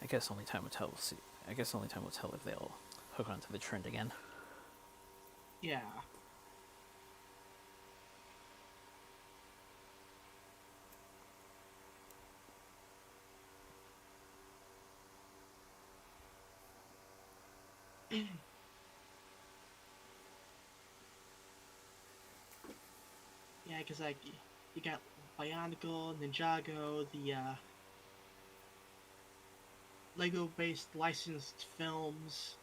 A: I guess only time will tell. I guess only time will tell if they'll hook onto the trend again.
B: Yeah. Yeah, because, like, you got Bionicle, Ninjago, the, Lego-based licensed films.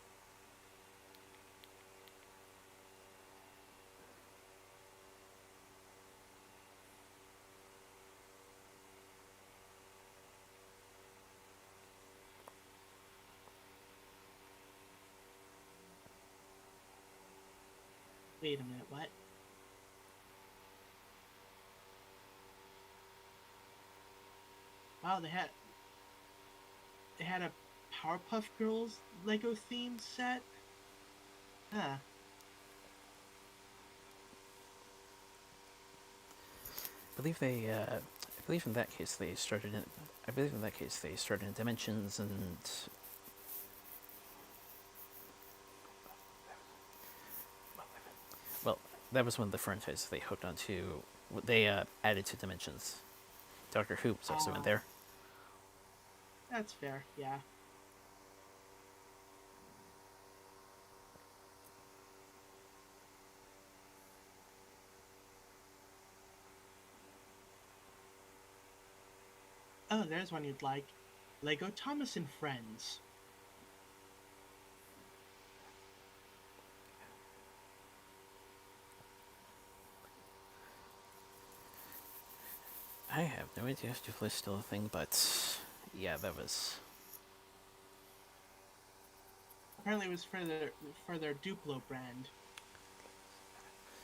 B: Wait a minute, what? Wow, they had a Powerpuff Girls Lego themed set? Huh.
A: I believe in that case they started in. I believe in that case they started in Dimensions and. Well, that was one of the franchises they hooked onto. They added to Dimensions. Doctor Who was also in there.
B: That's fair, yeah. Oh, there's one you'd like. Lego Thomas and Friends.
A: I have no idea if Duplo is still a thing, but yeah, that was.
B: Apparently it was for their Duplo brand.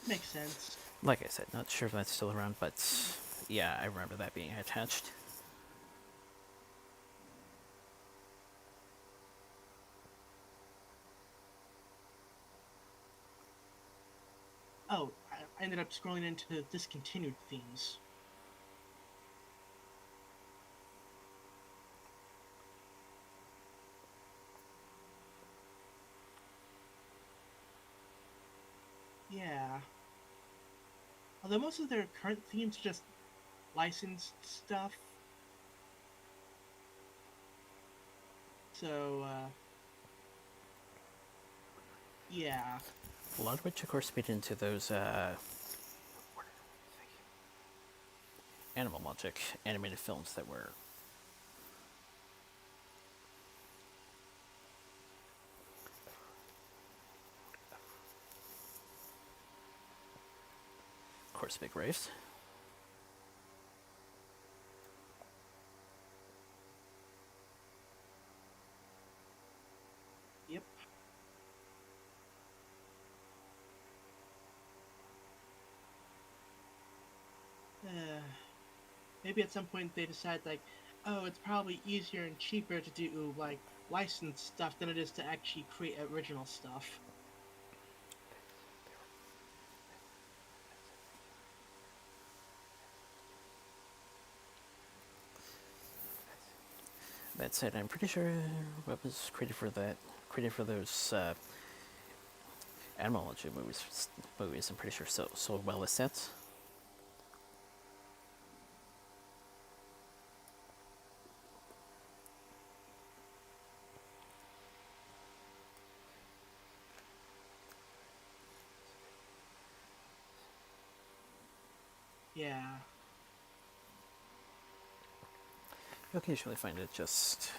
B: Makes sense.
A: Like I said, not sure if that's still around, but yeah, I remember that being attached.
B: Oh, I ended up scrolling into discontinued themes. Yeah. Although most of their current themes are just licensed stuff. So, yeah.
A: A lot of which, of course, feed into those Animal Logic animated films that were. Of course, Big Race.
B: Yep. Uh, Maybe at some point they decide, like, oh, it's probably easier and cheaper to do, like, licensed stuff than it is to actually create original stuff.
A: That said, I'm pretty sure what was created for those Animal Logic movies. I'm pretty sure sold well as sets.
B: Yeah.
A: You occasionally find it just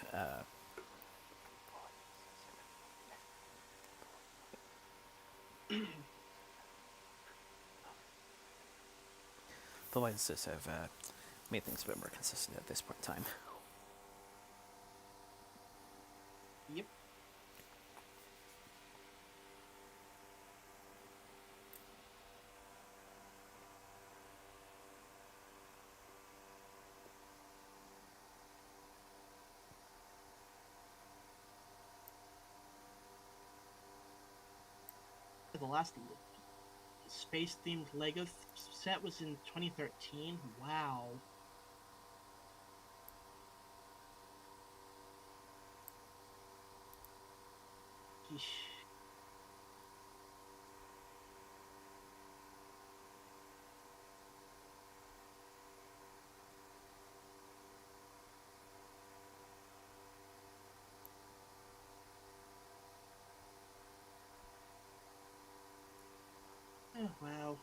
A: the licenses have made things a bit more consistent at this point in time.
B: Yep. The last space themed Lego set was in 2013. Wow. Yeesh. Oh, wow.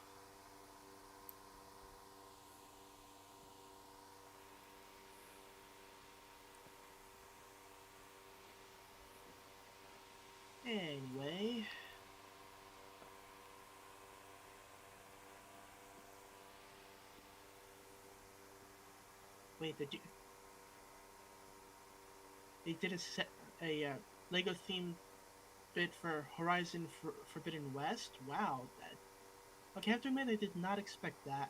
B: Anyway. Wait, they did a Lego themed bit for Horizon Forbidden West? Wow. Okay, I have to admit, I did not expect that.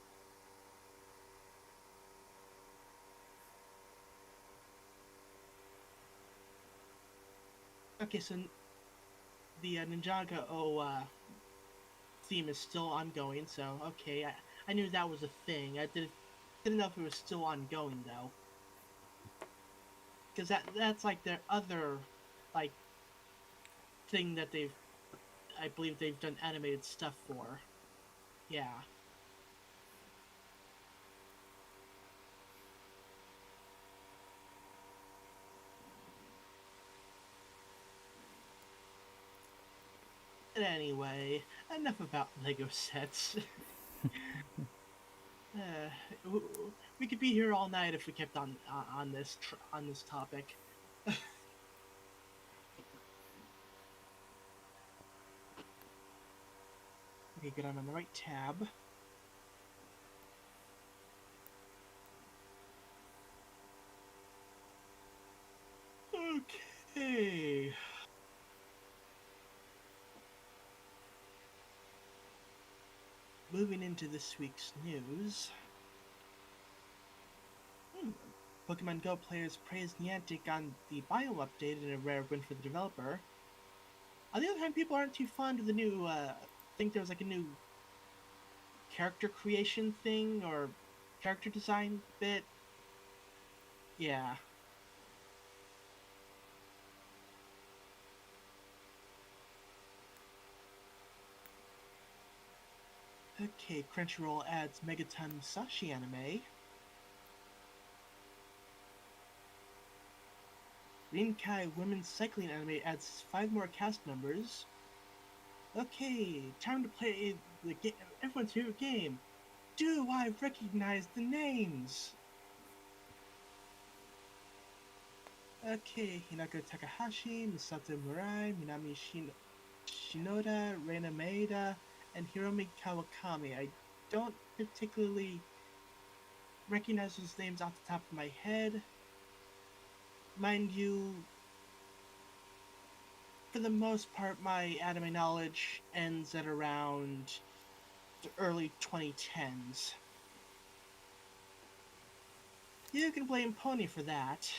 B: Okay, so the Ninjago theme is still ongoing, so okay, I knew that was a thing. I didn't know if it was still ongoing though, because that's like their other like thing that I believe they've done animated stuff for. Yeah. And anyway, enough about Lego sets. uh, we could be here all night if we kept on this topic. Okay, good. I'm on the right tab. Okay. Moving into this week's news. Hmm. Pokemon Go players praised Niantic on the bio update in a rare win for the developer. On the other hand, people aren't too fond of the new, I think there was like a new character creation thing or character design bit. Yeah. Okay, Crunchyroll adds Megaton Musashi anime. Rinkai women's cycling anime adds 5 more cast members. Okay, time to play the game, everyone's favorite game. Do I recognize the names? Okay, Hinako Takahashi, Misato Murai, Shinoda, Reina Maeda, and Hiromi Kawakami. I don't particularly recognize those names off the top of my head. Mind you, for the most part, my anime knowledge ends at around the early 2010s. You can blame Pony for that.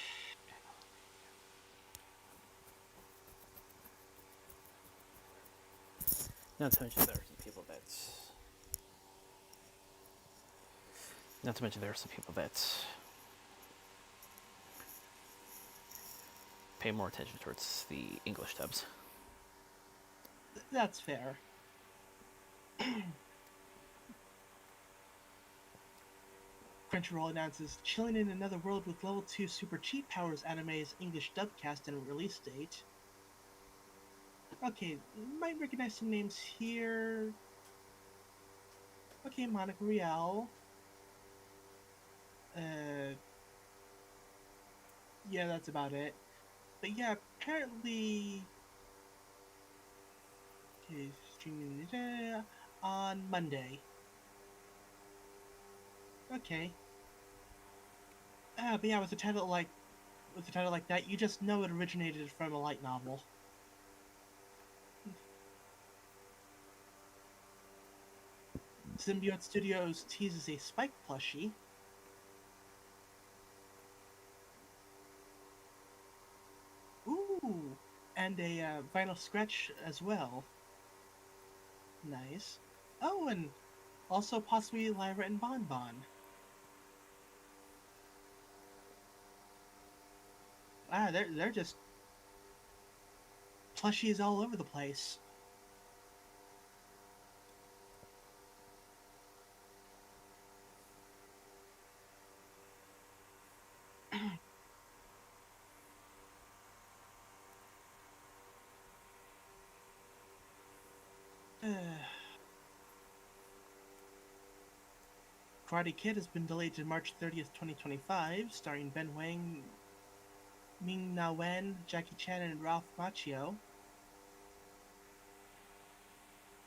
A: Not to mention there are some people that. Not to mention there are some people that pay more attention towards the English dubs.
B: That's fair. Crunchyroll announces Chilling in Another World with Level 2 Super Cheat Powers anime's English dubcast and release date. Okay, might recognize some names here. Okay, Monica Rial. Uh, yeah, that's about it. But yeah, apparently, okay, streaming on Monday. Okay. But yeah, with a title like that, you just know it originated from a light novel. Symbiote Studios teases a Spike plushie. Ooh, and a vinyl scratch as well. Nice. Oh, and also possibly Lyra and Bonbon. They're just plushies all over the place. Karate Kid has been delayed to March 30th, 2025, starring Ben Wang, Ming Na Wen, Jackie Chan, and Ralph Macchio.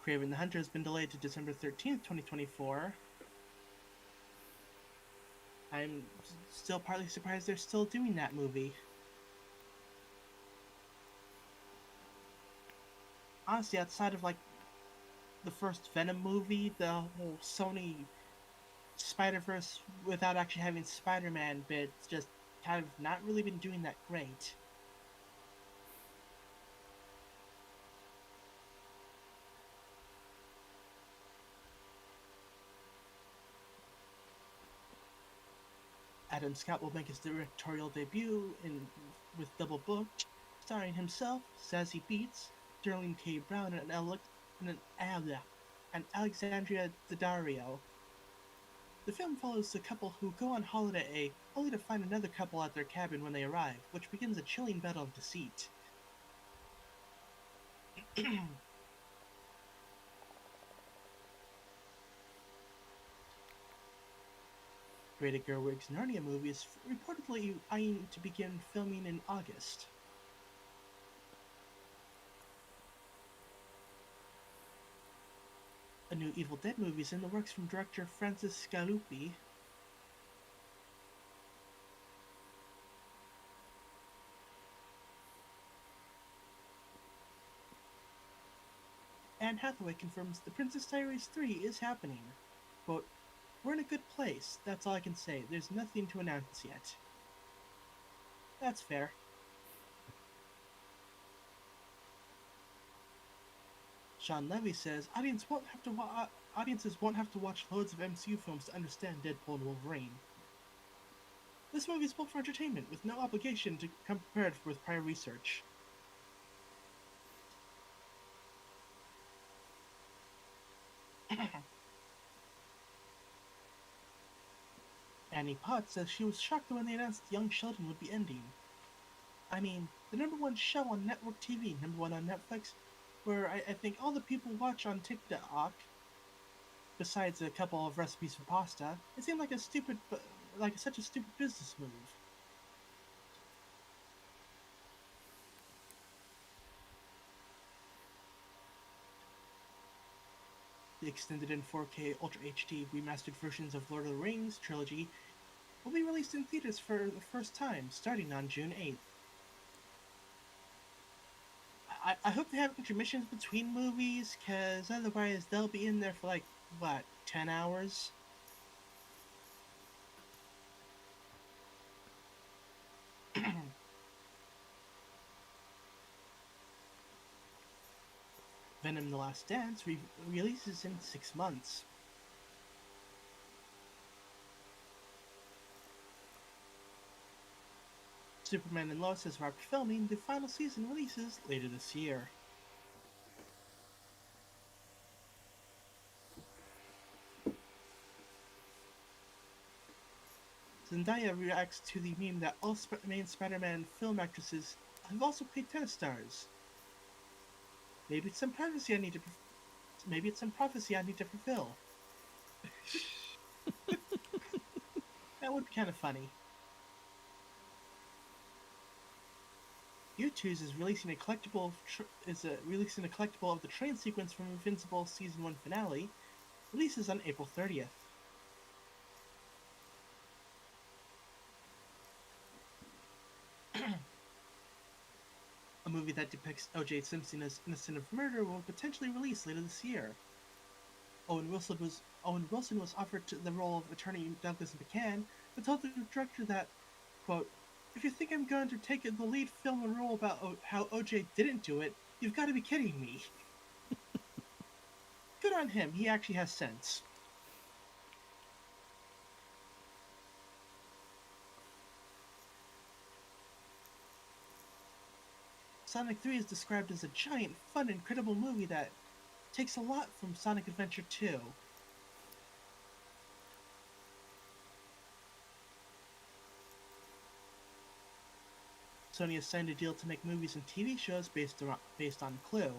B: Kraven the Hunter has been delayed to December 13th, 2024. I'm still partly surprised they're still doing that movie. Honestly, outside of like the first Venom movie, the whole Sony Spider-Verse without actually having Spider-Man bits just kind of not really been doing that great. Adam Scott will make his directorial debut with Double Booked, starring himself, Sassy Beats, Sterling K. Brown, and Alexandria Daddario. The film follows the couple who go on holiday only to find another couple at their cabin when they arrive, which begins a chilling battle of deceit. Greta Gerwig's Narnia movie is reportedly eyeing to begin filming in August. A new Evil Dead movie is in the works from director Francis Scalupi. Anne Hathaway confirms The Princess Diaries 3 is happening. Quote, "We're in a good place, that's all I can say. There's nothing to announce yet." That's fair. Sean Levy says audiences won't have to watch loads of MCU films to understand Deadpool and Wolverine. This movie is built for entertainment, with no obligation to come prepared with prior research. Annie Potts says she was shocked when they announced Young Sheldon would be ending. I mean, the number one show on network TV, number one on Netflix, where I think all the people watch on TikTok, besides a couple of recipes for pasta, it seemed like a stupid, like such a stupid business move. The extended and 4K Ultra HD remastered versions of Lord of the Rings trilogy will be released in theaters for the first time starting on June 8th. I hope they have intermissions between movies, because otherwise they'll be in there for like, what, 10 hours? Venom The Last Dance releases in 6 months. Superman and Lois has wrapped filming, the final season releases later this year. Zendaya reacts to the meme that all main Spider-Man film actresses have also played tennis stars. Maybe it's some prophecy I need to. Maybe it's some prophecy I need to fulfill. That would be kind of funny. YouTube's is releasing a collectible. Releasing a collectible of the train sequence from Invincible season 1 finale. Releases on April 30th. A movie that depicts O.J. Simpson as innocent of murder will potentially release later this year. Owen Wilson was offered the role of attorney Douglas McCann, but told the director that, quote, "If you think I'm going to take the lead film a role about how O.J. didn't do it, you've got to be kidding me." Good on him. He actually has sense. Sonic 3 is described as a giant, fun, incredible movie that takes a lot from Sonic Adventure 2. Sony has signed a deal to make movies and TV shows based on Clue.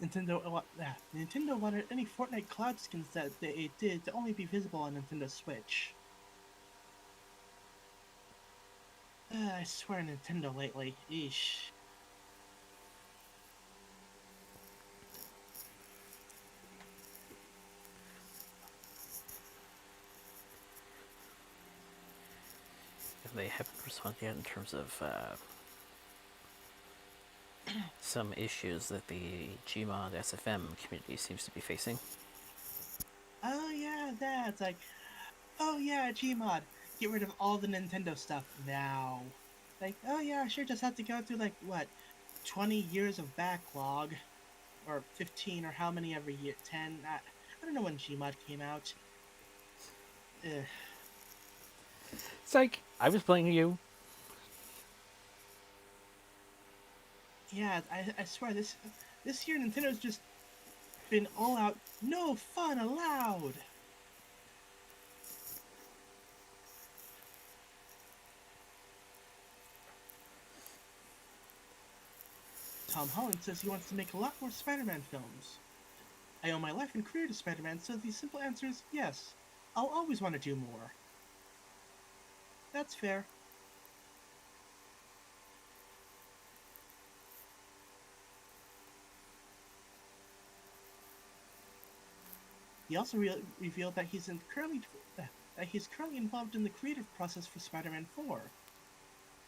B: Nintendo wanted any Fortnite cloud skins that they did to only be visible on Nintendo Switch. I swear Nintendo lately. Eesh.
A: They haven't responded yet in terms of some issues that the Gmod SFM community seems to be facing.
B: Oh yeah, that's like, oh yeah, Gmod, get rid of all the Nintendo stuff now. Like, oh yeah, I sure just have to go through like what, 20 years of backlog, or 15, or how many every year, 10. I don't know when Gmod came out. Ugh.
A: It's like, I was playing you.
B: Yeah, I swear this year Nintendo's just been all out. No fun allowed. Tom Holland says he wants to make a lot more Spider-Man films. I owe my life and career to Spider-Man, so the simple answer is yes. I'll always want to do more. That's fair. He also revealed that he's currently involved in the creative process for Spider-Man 4.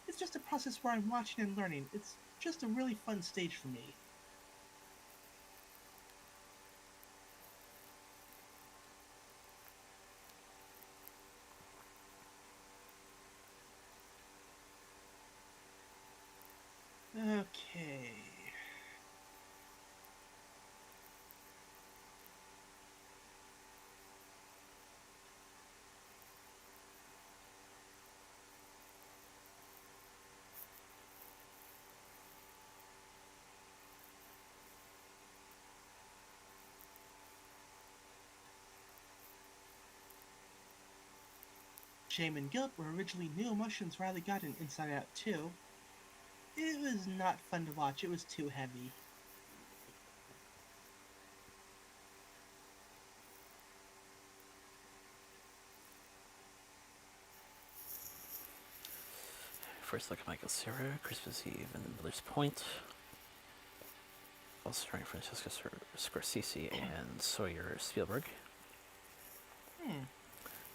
B: It's just a process where I'm watching and learning. It's just a really fun stage for me. Okay. shame and guilt were originally new emotions Riley got in Inside Out 2. It was not fun to watch, it was too heavy.
A: First look at Michael Cera, Christmas Eve and Miller's Point. Also starring Francesca Scorsese and Sawyer Spielberg.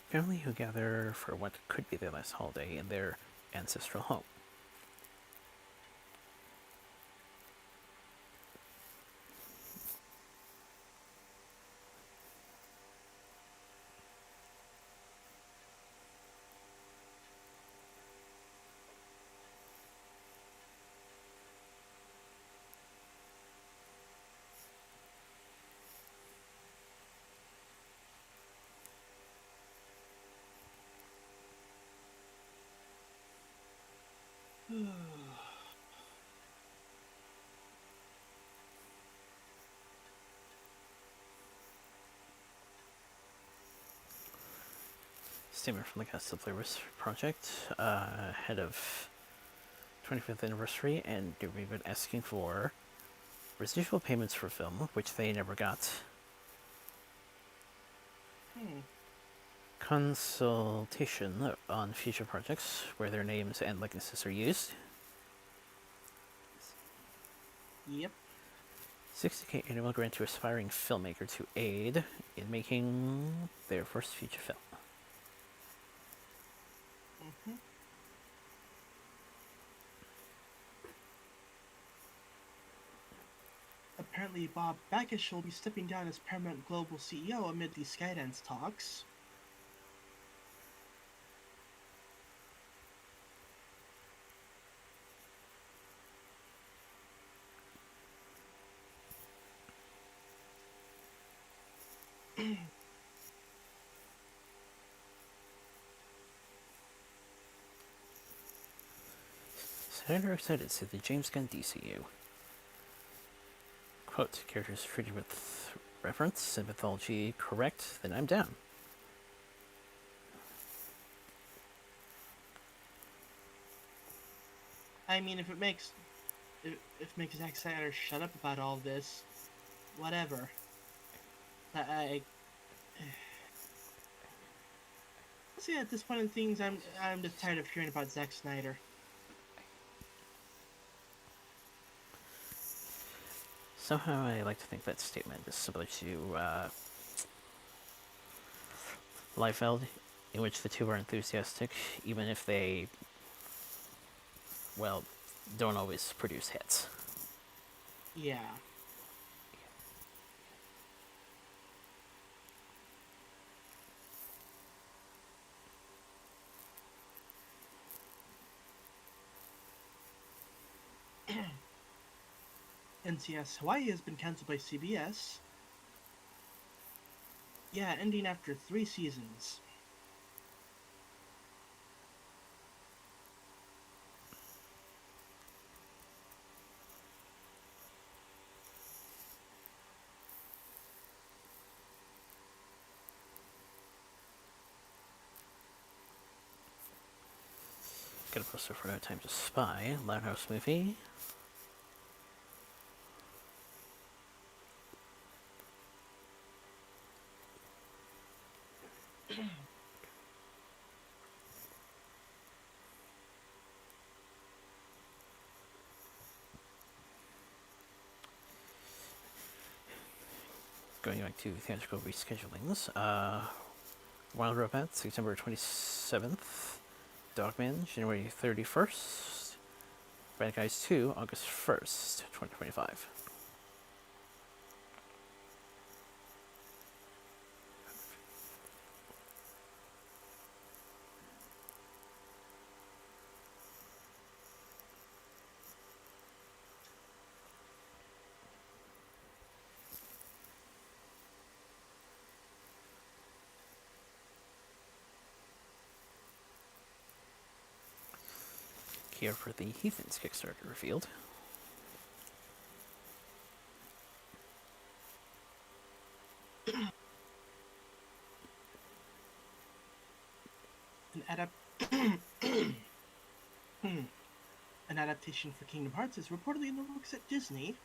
A: Family who gather for what could be their last holiday in their ancestral home. Statement from the cast of Players Project, ahead of 25th anniversary, and we've been asking for residual payments for film, which they never got. Consultation on future projects where their names and likenesses are used.
B: Yep.
A: 60K annual grant to aspiring filmmaker to aid in making their first feature film.
B: Apparently, Bob Bakish will be stepping down as Paramount Global CEO amid the Skydance talks.
A: Senator excited to see the James Gunn DCU. Quote, characters treated with reverence and mythology correct, then I'm down.
B: I mean, if it makes Zack Snyder shut up about all this, whatever. See, at this point in things, I'm just tired of hearing about Zack Snyder.
A: Somehow I like to think that statement is similar to Liefeld, in which the two are enthusiastic, even if they, well, don't always produce hits.
B: Yeah. NCS Hawaii has been cancelled by CBS. Yeah, ending after 3 seasons.
A: Got a poster for No Time to Spy, Loudhouse movie. Going back to theatrical reschedulings, Wild Robot, September 27th. Dogman, January 31st. Bad Guys 2, August 1st, 2025. Here for the Heathens Kickstarter revealed.
B: Hmm. An adaptation for Kingdom Hearts is reportedly in the works at Disney.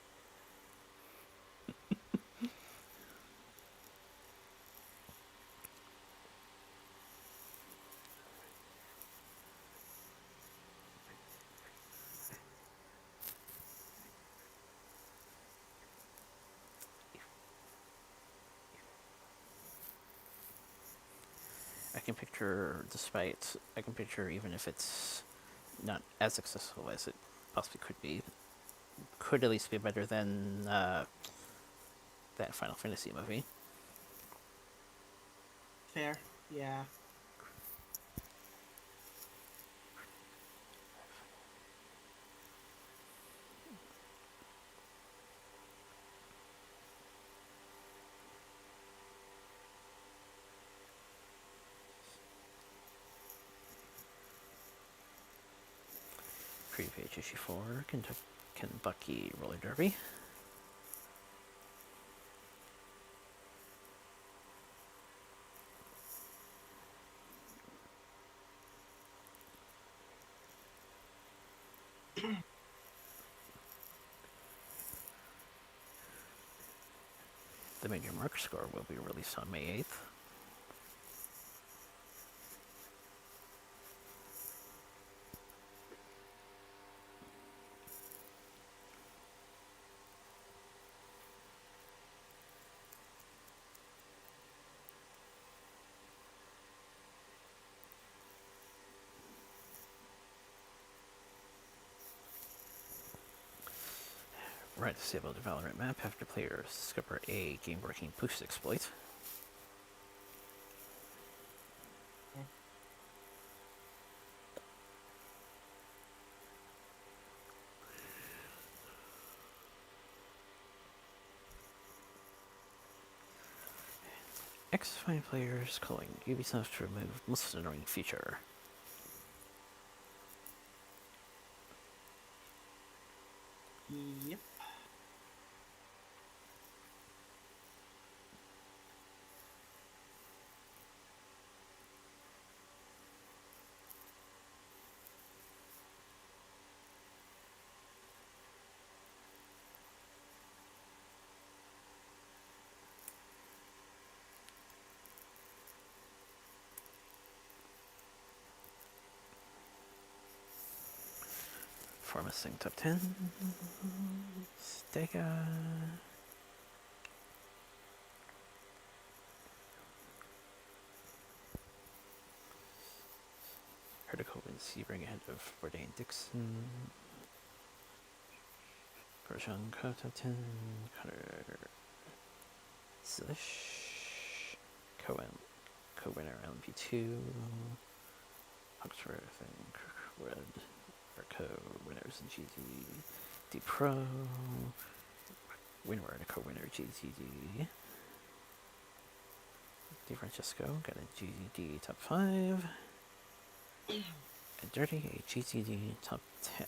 A: I can picture even if it's not as successful as it possibly could be, could at least be better than that Final Fantasy movie.
B: Fair, yeah.
A: Preview page issue 4, Kentucky Roller Derby. The Major Mark score will be released on May 8th. Right, disable the Valorant map after players discover a game-breaking boost exploit. X-Fine players calling Ubisoft to remove most annoying feature.
B: Yep.
A: Formatting top 10. Stega. Critical wins Sebring ahead of Bourdain Dixon. Grosjean Co top 10. Connor Silish. Co-winner LMP2. Oxford and Kirkwood are co-winners in GT D Pro. Winward, a co-winner GTD. DeFrancesco got a GTD top 5. And Dirty, a GTD top 10.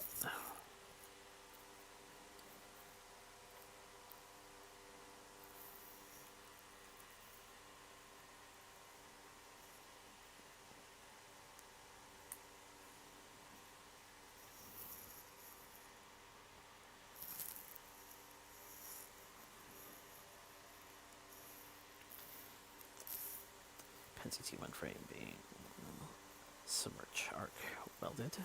A: Pansy T1 frame being submerged arc welded.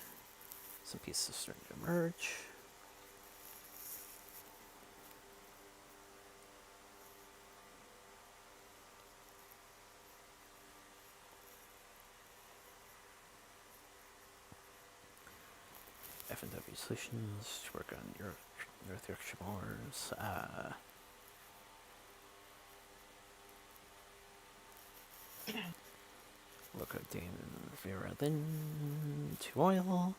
A: Some pieces starting to emerge. F&W Solutions to work on your North Yorkshire moors. Look at Dan Vera then to oil.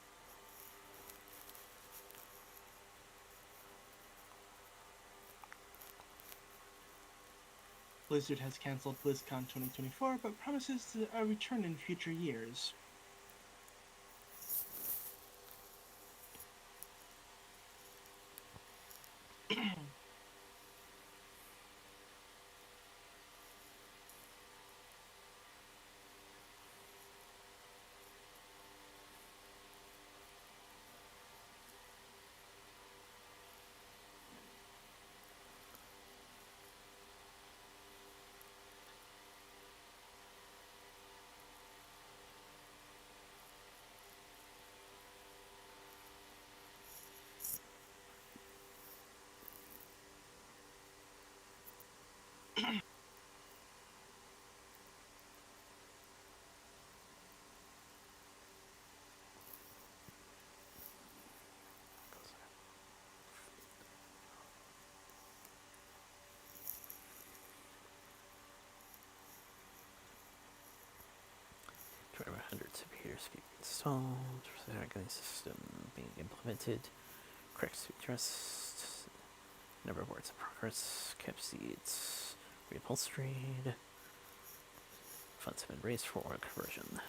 B: Blizzard has cancelled BlizzCon 2024, but promises a return in future years.
A: hundreds of computers being installed, the regular system being implemented, correct speed address, number of words in progress, kept seats, reupholstered, funds have been raised for oil conversion.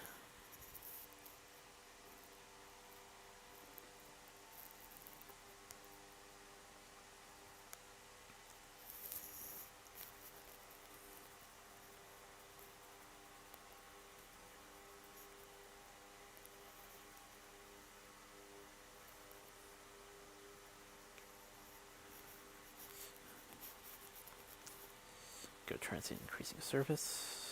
A: Go transit increasing service.